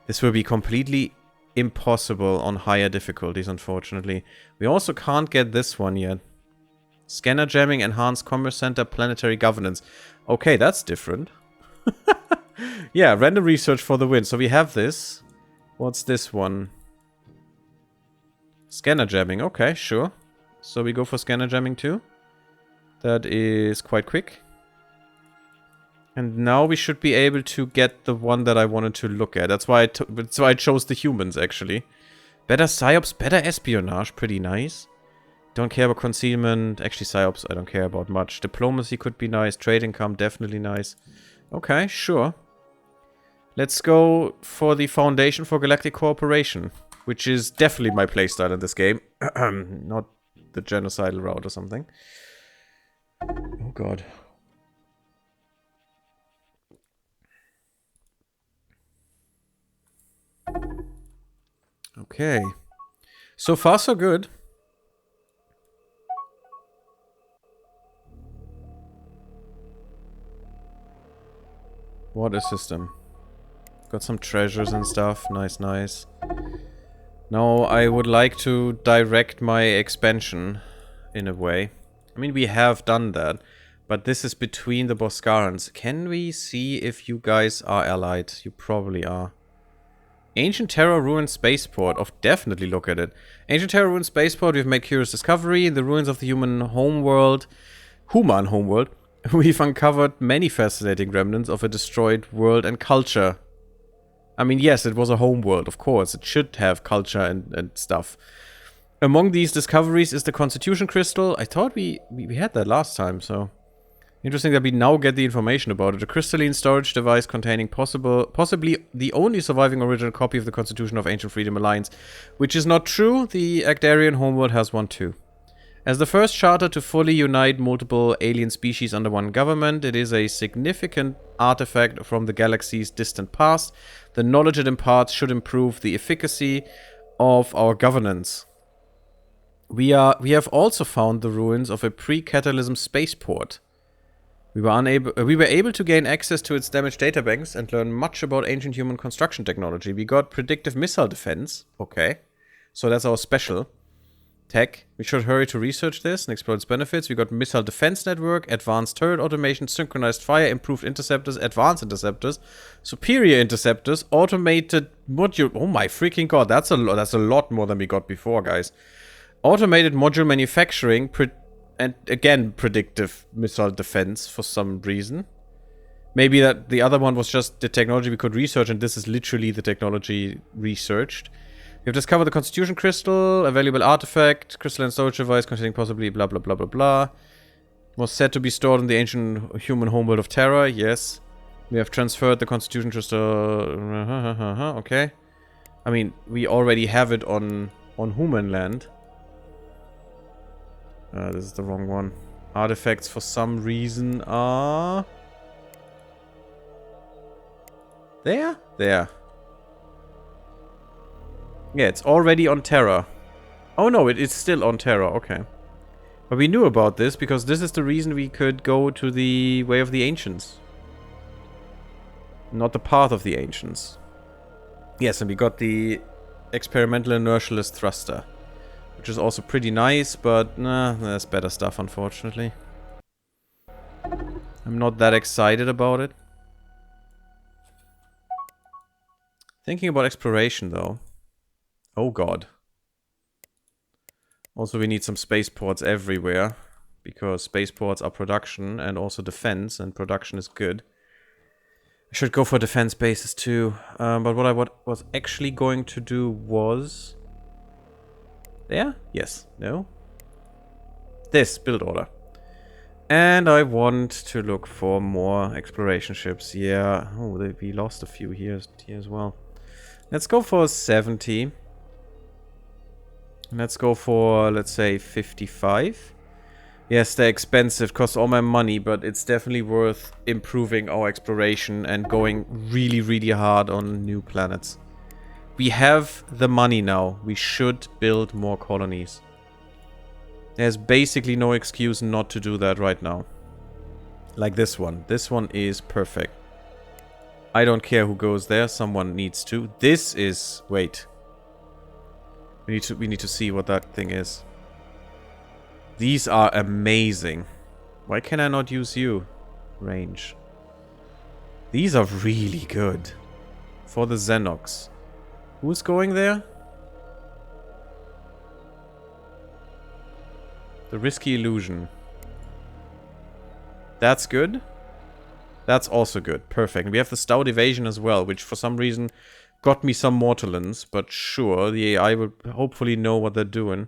Speaker 1: This will be completely impossible on higher difficulties, unfortunately. We also can't get this one yet. Scanner jamming, enhanced commerce center, planetary governance. Okay, that's different. Yeah, random research for the win. So we have this. What's this one? Scanner jamming. Okay, sure. So we go for scanner jamming too. That is quite quick. And now we should be able to get the one that I wanted to look at. That's why I chose the humans, actually. Better psyops, better espionage. Pretty nice. Don't care about concealment. Actually, psyops I don't care about much. Diplomacy could be nice. Trade income, definitely nice. Okay, sure. Let's go for the Foundation for Galactic Cooperation, which is definitely my playstyle in this game. Not the genocidal route or something. Oh god. Okay. So far, so good. Water system. Got some treasures and stuff. Nice, nice. Now, I would like to direct my expansion in a way. I mean, we have done that. But this is between the Boscarans. Can we see if you guys are allied? You probably are. Ancient Terror Ruined Spaceport. Oh, definitely look at it. Ancient Terror Ruined Spaceport. We've made curious discovery. In the ruins of the human homeworld. Hooman homeworld. We've uncovered many fascinating remnants of a destroyed world and culture. I mean, yes, it was a homeworld, of course. It should have culture and stuff. Among these discoveries is the Constitution Crystal. I thought we had that last time, so... Interesting that we now get the information about it. A crystalline storage device containing possibly the only surviving original copy of the Constitution of Ancient Freedom Alliance. Which is not true. The Actarian homeworld has one too. As the first charter to fully unite multiple alien species under one government, it is a significant artifact from the galaxy's distant past. The knowledge it imparts should improve the efficacy of our governance. We have also found the ruins of a pre-catalysm spaceport. We were able to gain access to its damaged databanks and learn much about ancient human construction technology. We got predictive missile defense. Okay. So that's our special tech. We should hurry to research this and explore its benefits. We got missile defense network, advanced turret automation, synchronized fire, improved interceptors, advanced interceptors, superior interceptors, automated module. Oh my freaking god, that's a lot more than we got before, guys. Automated module manufacturing, and again, predictive missile defense for some reason. Maybe that the other one was just the technology we could research, and this is literally the technology researched. We've discovered the Constitution Crystal, a valuable artifact, crystalline storage device containing possibly blah blah blah blah blah. Was said to be stored in the ancient human homeworld of Terra, yes. We have transferred the Constitution Crystal... Okay. I mean, we already have it on Hooman land. This is the wrong one. Artifacts for some reason are... There? There. Yeah, it's already on Terra. Oh no, it's still on Terra, okay. But we knew about this because this is the reason we could go to the Way of the Ancients. Not the Path of the Ancients. Yes, and we got the Experimental Inertialist Thruster. Which is also pretty nice, but nah, there's better stuff, unfortunately. I'm not that excited about it. Thinking about exploration, though. Oh god. Also, we need some spaceports everywhere. Because spaceports are production and also defense, and production is good. I should go for defense bases too. But what I was actually going to do was... There? Yes. No? This. Build order. And I want to look for more exploration ships. Yeah. Oh, we lost a few here as well. Let's go for 70. Let's go for, let's say, 55. Yes, they're expensive. Cost all my money, but it's definitely worth improving our exploration and going really, really hard on new planets. We have the money now. We should build more colonies. There's basically no excuse not to do that right now. Like this one. This one is perfect. I don't care who goes there. Someone needs to. This is... Wait. We need to see what that thing is. These are amazing. Why can I not use you? Range. These are really good. For the Xenox. Who's going there? The Risky Illusion. That's good. That's also good. Perfect. We have the Stout Evasion as well, which for some reason got me some Mortalins. But sure, the AI will hopefully know what they're doing.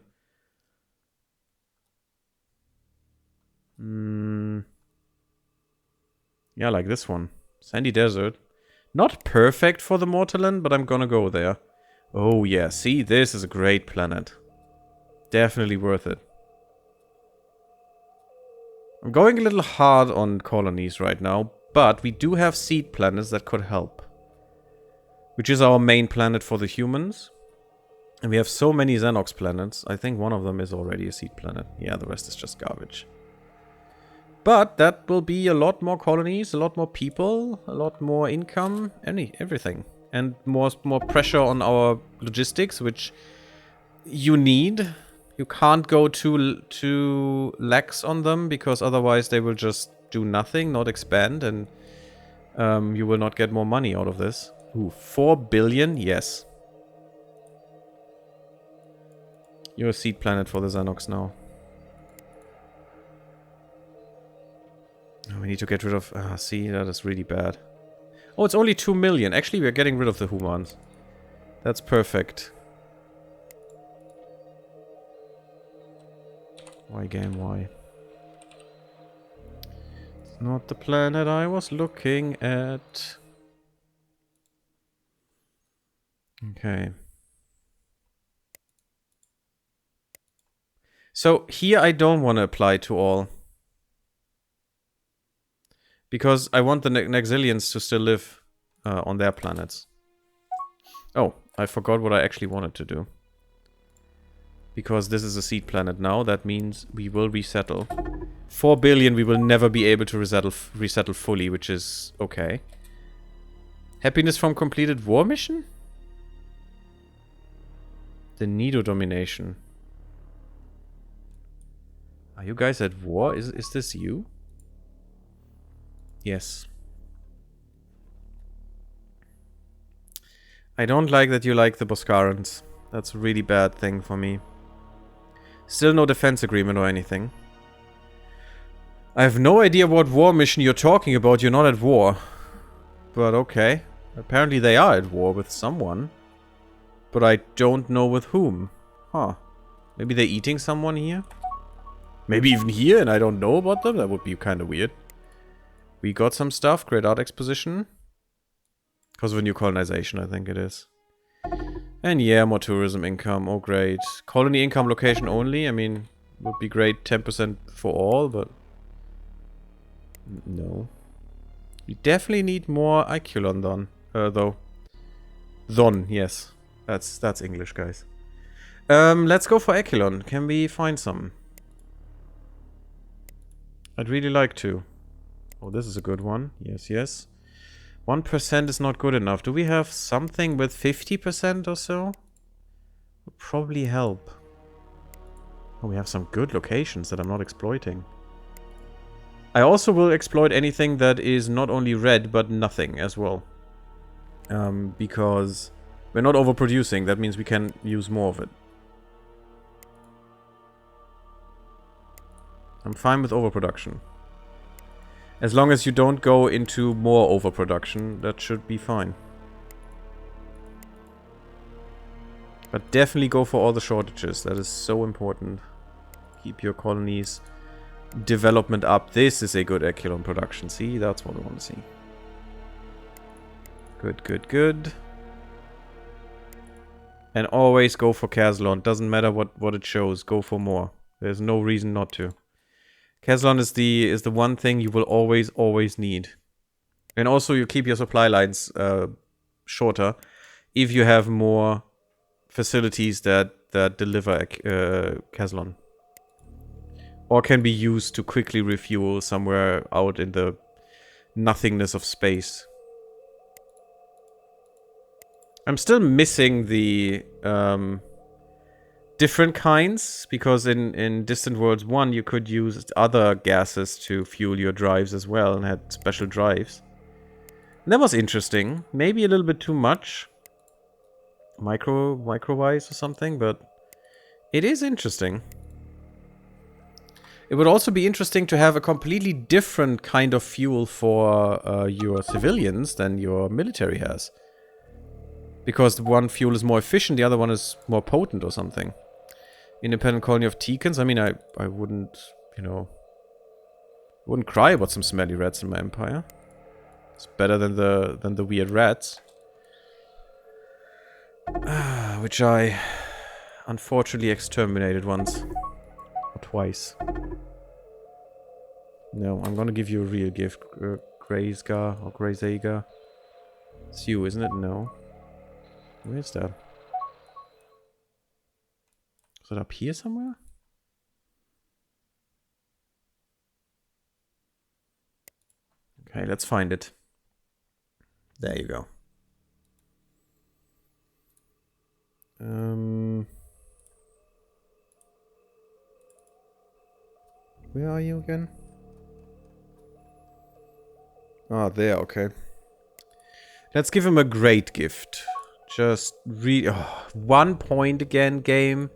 Speaker 1: Yeah, like this one. Sandy Desert. Not perfect for the Mortalin, but I'm gonna go there. Oh yeah, see, this is a great planet. Definitely worth it. I'm going a little hard on colonies right now, but we do have seed planets that could help. Which is our main planet for the humans. And we have so many Xenox planets. I think one of them is already a seed planet. Yeah, the rest is just garbage. But that will be a lot more colonies, a lot more people, a lot more income, everything. And more pressure on our logistics, which you need. You can't go too lax on them, because otherwise they will just do nothing, not expand, and you will not get more money out of this. Ooh, 4 billion? Yes. You're a seed planet for the Xenox now. Oh, we need to get rid of... see, that is really bad. Oh, it's only 2 million. Actually, we're getting rid of the Hoomans. That's perfect. Why game, why? It's not the planet I was looking at. Okay. So, here I don't want to apply to all. Because I want the Nexilians to still live on their planets. Oh, I forgot what I actually wanted to do. Because this is a seed planet now, that means we will resettle. 4 billion we will never be able to resettle fully, which is okay. Happiness from completed war mission? The Nido domination. Are you guys at war? Is this you? Yes. I don't like that you like the Boscarans. That's a really bad thing for me. Still no defense agreement or anything. I have no idea what war mission you're talking about. You're not at war. But okay. Apparently they are at war with someone. But I don't know with whom. Huh. Maybe they're eating someone here? Maybe even here and I don't know about them? That would be kind of weird. We got some stuff. Great art exposition. Because of a new colonization, I think it is. And yeah, more tourism income. Oh, great. Colony income location only. I mean, would be great 10% for all, but... no. We definitely need more Iculon done, though. Thon, yes. That's English, guys. Let's go for Iculon. Can we find some? I'd really like to. Oh, this is a good one. Yes, yes. 1% is not good enough. Do we have something with 50% or so? Would probably help. Oh, we have some good locations that I'm not exploiting. I also will exploit anything that is not only red, but nothing as well. Because we're not overproducing. That means we can use more of it. I'm fine with overproduction. As long as you don't go into more overproduction, that should be fine. But definitely go for all the shortages. That is so important. Keep your colonies development up. This is a good Echelon production. See, that's what I want to see. Good, good, good. And always go for Caslon. Doesn't matter what it shows. Go for more. There's no reason not to. Caslon is the one thing you will always need. And also you keep your supply lines shorter if you have more facilities that deliver Caslon. Or can be used to quickly refuel somewhere out in the nothingness of space. I'm still missing the different kinds, because in Distant Worlds 1 you could use other gases to fuel your drives as well and had special drives. And that was interesting. Maybe a little bit too much. Micro-wise or something, but it is interesting. It would also be interesting to have a completely different kind of fuel for your civilians than your military has. Because the one fuel is more efficient, the other one is more potent or something. Independent colony of Teekans. I mean, I wouldn't, you know, wouldn't cry about some smelly rats in my empire. It's better than the weird rats. Which I unfortunately exterminated once. Or twice. No, I'm gonna give you a real gift. Graysgar or Grayzagar. It's you, isn't it? No. Where's that? Is it up here somewhere? Okay, let's find it. There you go. Where are you again? Ah, there, okay. Let's give him a great gift. Just 1 point again, game.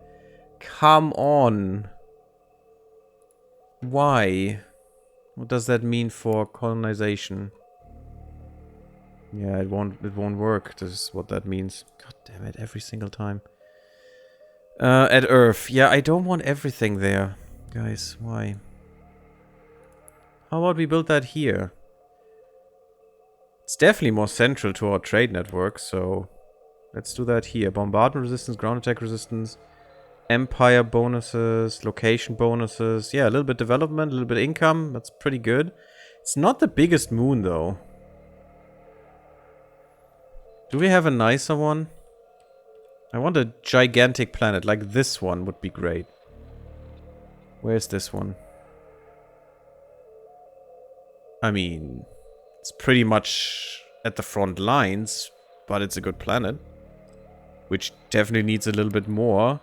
Speaker 1: Come on. Why? What does that mean for colonization? Yeah, it won't work. This is what that means. God damn it, every single time. At Earth. Yeah, I don't want everything there. Guys, why? How about we build that here? It's definitely more central to our trade network, so let's do that here. Bombardment resistance, ground attack resistance, empire bonuses, location bonuses. Yeah, a little bit development, a little bit income. That's pretty good. It's not the biggest moon, though. Do we have a nicer one? I want a gigantic planet, like this one would be great. Where's this one? I mean, it's pretty much at the front lines, but it's a good planet. Which definitely needs a little bit more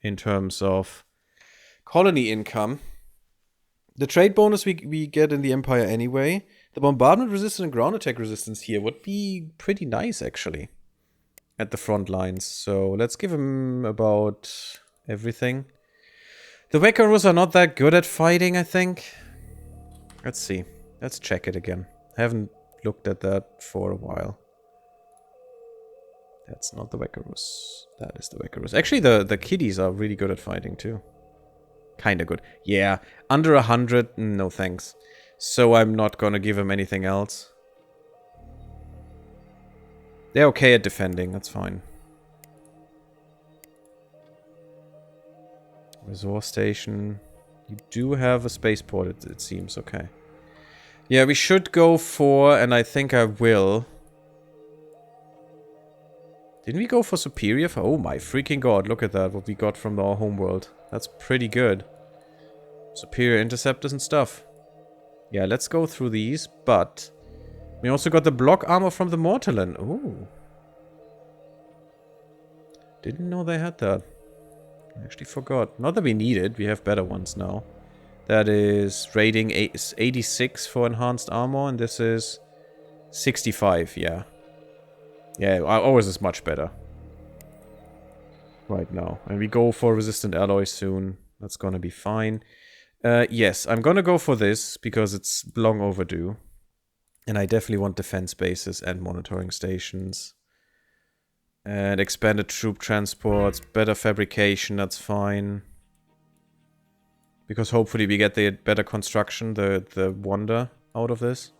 Speaker 1: in terms of colony income. The trade bonus we get in the Empire anyway. The bombardment resistance and ground attack resistance here would be pretty nice, actually. At the front lines. So let's give him about everything. The Wekarus are not that good at fighting, I think. Let's see. Let's check it again. I haven't looked at that for a while. That's not the Wekarus. That is the Wekarus. Actually, the kiddies are really good at fighting, too. Kinda good. Yeah, under 100, no thanks. So I'm not gonna give him anything else. They're okay at defending, that's fine. Resource station. You do have a spaceport, it seems, okay. Yeah, we should go for, and I think I will. Didn't we go for Superior? Oh my freaking god, look at that, what we got from our homeworld. That's pretty good. Superior interceptors and stuff. Yeah, let's go through these, but we also got the block armor from the Mortalan. Ooh. Didn't know they had that. I actually forgot. Not that we need it, we have better ones now. That is rating 86 for enhanced armor, and this is 65, yeah. Yeah, ours is much better. Right now. And we go for resistant alloys soon. That's gonna be fine. Yes, I'm gonna go for this, because it's long overdue. And I definitely want defense bases and monitoring stations. And expanded troop transports, better fabrication, that's fine. Because hopefully we get the better construction, the wonder out of this.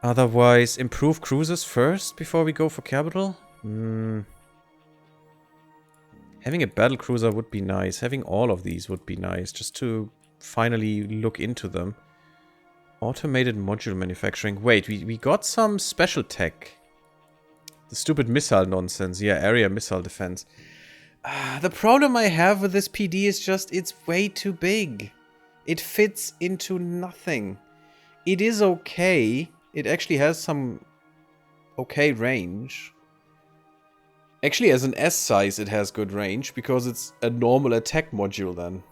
Speaker 1: Otherwise, improve cruisers first before we go for capital? Having a battle cruiser would be nice. Having all of these would be nice, just to finally look into them. Automated module manufacturing. Wait, we got some special tech. The stupid missile nonsense. Yeah, area missile defense. The problem I have with this PD is just it's way too big. It fits into nothing. It is okay. It actually has some okay range. Actually, as an S size, it has good range because it's a normal attack module then.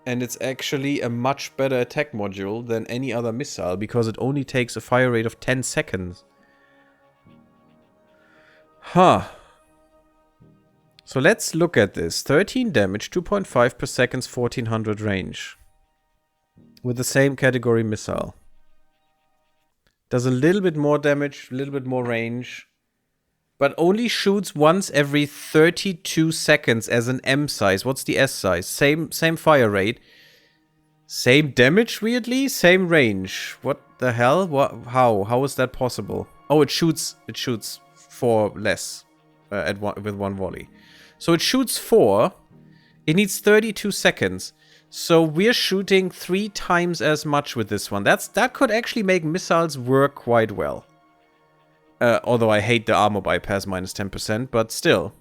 Speaker 1: And it's actually a much better attack module than any other missile because it only takes a fire rate of 10 seconds. Huh. So let's look at this. 13 damage, 2.5 per second, 1400 range. With the same category missile. Does a little bit more damage, a little bit more range. But only shoots once every 32 seconds as an M size. What's the S size? Same fire rate. Same damage, weirdly? Same range. What the hell? How is that possible? Oh, it shoots 4 less with one volley. So it shoots 4. It needs 32 seconds. So we're shooting 3 times as much with this one. That could actually make missiles work quite well. Although I hate the armor bypass minus 10%, but still.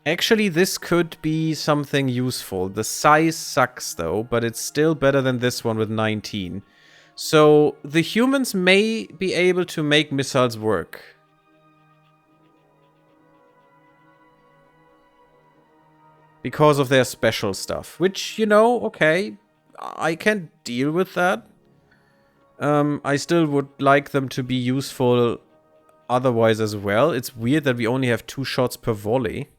Speaker 1: Actually, this could be something useful. The size sucks though, but it's still better than this one with 19. So the humans may be able to make missiles work. Because of their special stuff. Which, you know, okay, I can deal with that. I still would like them to be useful otherwise as well. It's weird that we only have 2 shots per volley.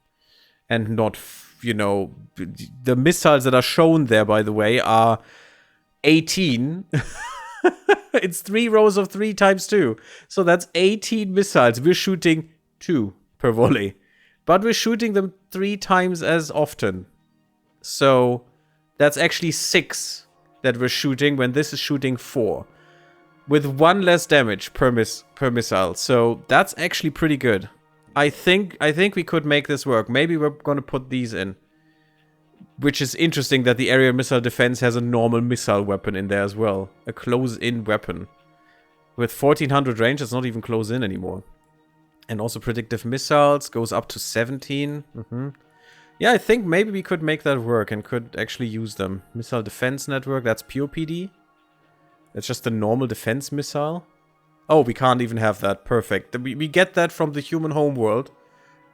Speaker 1: And not, you know, the missiles that are shown there, by the way, are 18. It's 3 rows of 3 times 2. So that's 18 missiles. We're shooting 2 per volley. But we're shooting them 3 times as often. So that's actually 6 that we're shooting when this is shooting 4. With 1 less damage per missile. So that's actually pretty good. I think we could make this work. Maybe we're gonna put these in. Which is interesting that the area missile defense has a normal missile weapon in there as well. A close-in weapon. With 1400 range, it's not even close-in anymore. And also predictive missiles goes up to 17. Yeah, I think maybe we could make that work and could actually use them. Missile defense network, that's pure PD. That's just a normal defense missile. Oh, we can't even have that. Perfect. We get that from the human homeworld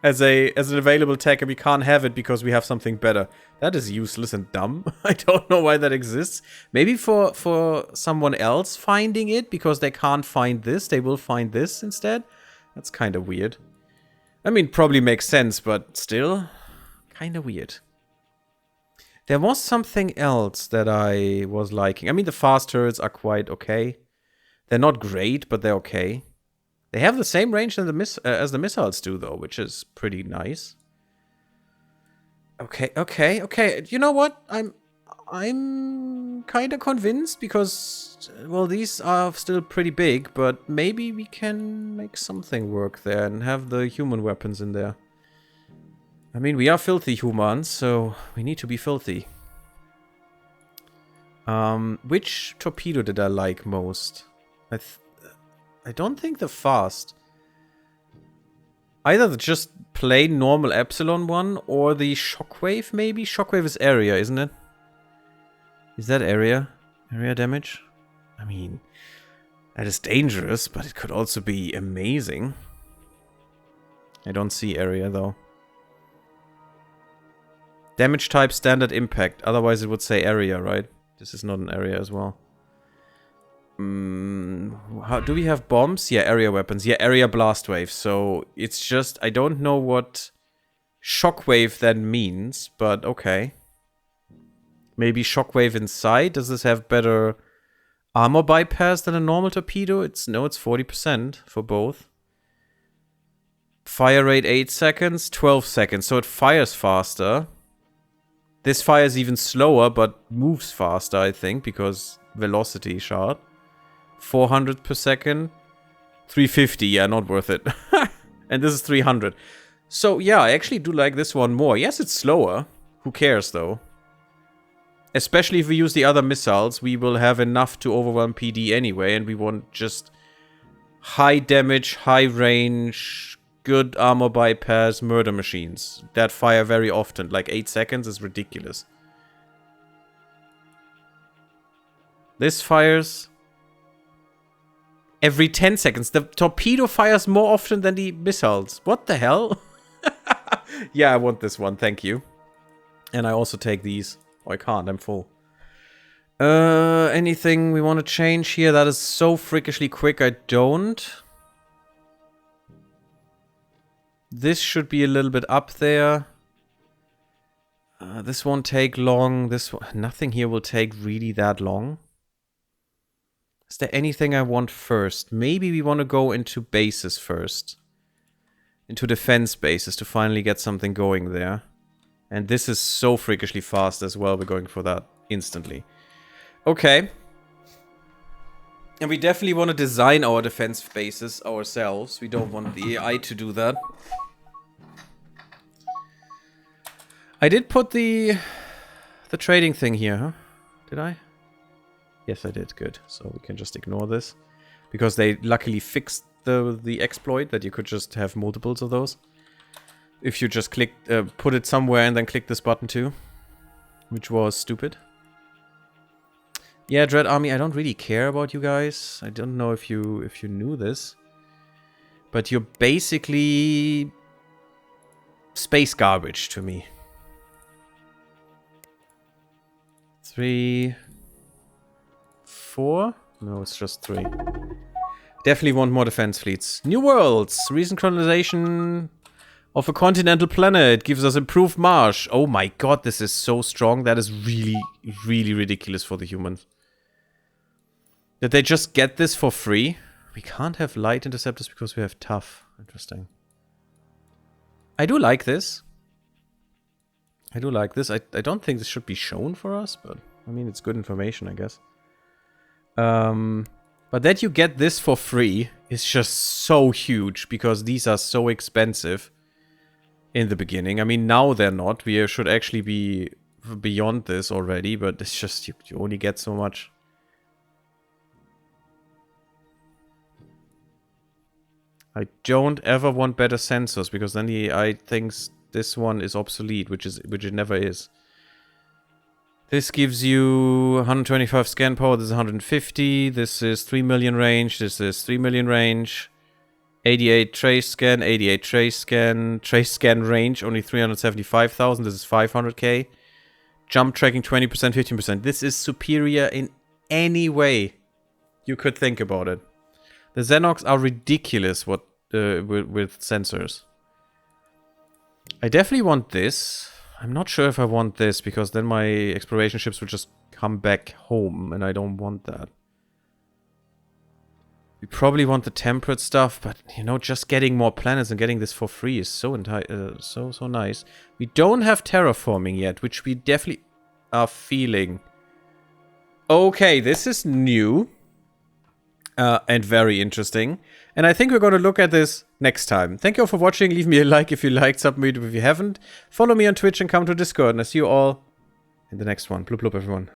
Speaker 1: as an available tech, and we can't have it because we have something better. That is useless and dumb. I don't know why that exists. Maybe for someone else finding it, because they can't find this, they will find this instead. That's kind of weird. I mean, probably makes sense, but still, kind of weird. There was something else that I was liking. I mean, the fast turrets are quite okay. They're not great, but they're okay. They have the same range as the missiles do, though, which is pretty nice. Okay. You know what? I'm kind of convinced because, well, these are still pretty big, but maybe we can make something work there and have the human weapons in there. I mean, we are filthy humans, so we need to be filthy. Which torpedo did I like most? I don't think the fast. Either the just plain normal Epsilon one or the Shockwave, maybe? Shockwave is area, isn't it? Is that area? Area damage? I mean, that is dangerous, but it could also be amazing. I don't see area, though. Damage type standard impact. Otherwise it would say area, right? This is not an area as well. How do we have bombs? Yeah, area weapons. Yeah, area blast wave. So it's just, I don't know what shockwave then means, but okay. Maybe shockwave inside? Does this have better armor bypass than a normal torpedo? It's 40% for both. Fire rate 8 seconds, 12 seconds. So it fires faster. This fires even slower, but moves faster, I think, because velocity shot. 400 per second. 350, yeah, not worth it. And this is 300. So, yeah, I actually do like this one more. Yes, it's slower. Who cares, though? Especially if we use the other missiles, we will have enough to overwhelm PD anyway, and we want just high damage, high range, good armor bypass murder machines that fire very often. Like 8 seconds is ridiculous. This fires Every 10 seconds. The torpedo fires more often than the missiles. What the hell? Yeah, I want this one. Thank you. And I also take these. Oh, I can't. I'm full. Anything we want to change here? That is so freakishly quick. I don't. This should be a little bit up there. This won't take long. Nothing here will take really that long. Is there anything I want first? Maybe we want to go into bases first. Into defense bases to finally get something going there. And this is so freakishly fast as well. We're going for that instantly. Okay. And we definitely want to design our defense bases ourselves. We don't want the AI to do that. I did put the trading thing here, huh? Did I? Yes, I did. Good. So we can just ignore this. Because they luckily fixed the exploit that you could just have multiples of those. If you just click, put it somewhere and then click this button too. Which was stupid. Yeah, Dread Army, I don't really care about you guys. I don't know if you knew this. But you're basically space garbage to me. 3, 4? No, it's just 3. Definitely want more defense fleets. New worlds. Recent colonization of a continental planet gives us improved march. Oh my god, this is so strong. That is really, really ridiculous for the humans. Did they just get this for free? We can't have light interceptors because we have tough. Interesting. I do like this. I do like this. I don't think this should be shown for us, but I mean, it's good information, I guess. But that you get this for free is just so huge because these are so expensive in the beginning. I mean, now they're not. We should actually be beyond this already, but it's just you only get so much. I don't ever want better sensors because then the AI thinks this one is obsolete, which it never is. This gives you 125 scan power, this is 150, this is 3 million range, this is 3 million range, 88 trace scan, 88 trace scan range, only 375,000, this is 500k. Jump tracking 20%, 15%. This is superior in any way you could think about it. The Xenox are ridiculous with sensors. I definitely want this. I'm not sure if I want this, because then my exploration ships will just come back home, and I don't want that. We probably want the temperate stuff, but, you know, just getting more planets and getting this for free is so nice. We don't have terraforming yet, which we definitely are feeling. Okay, this is new. And very interesting. And I think we're going to look at this next time. Thank you all for watching. Leave me a like if you liked, submit if you haven't. Follow me on Twitch and come to Discord. And I see you all in the next one. Bloop bloop, everyone.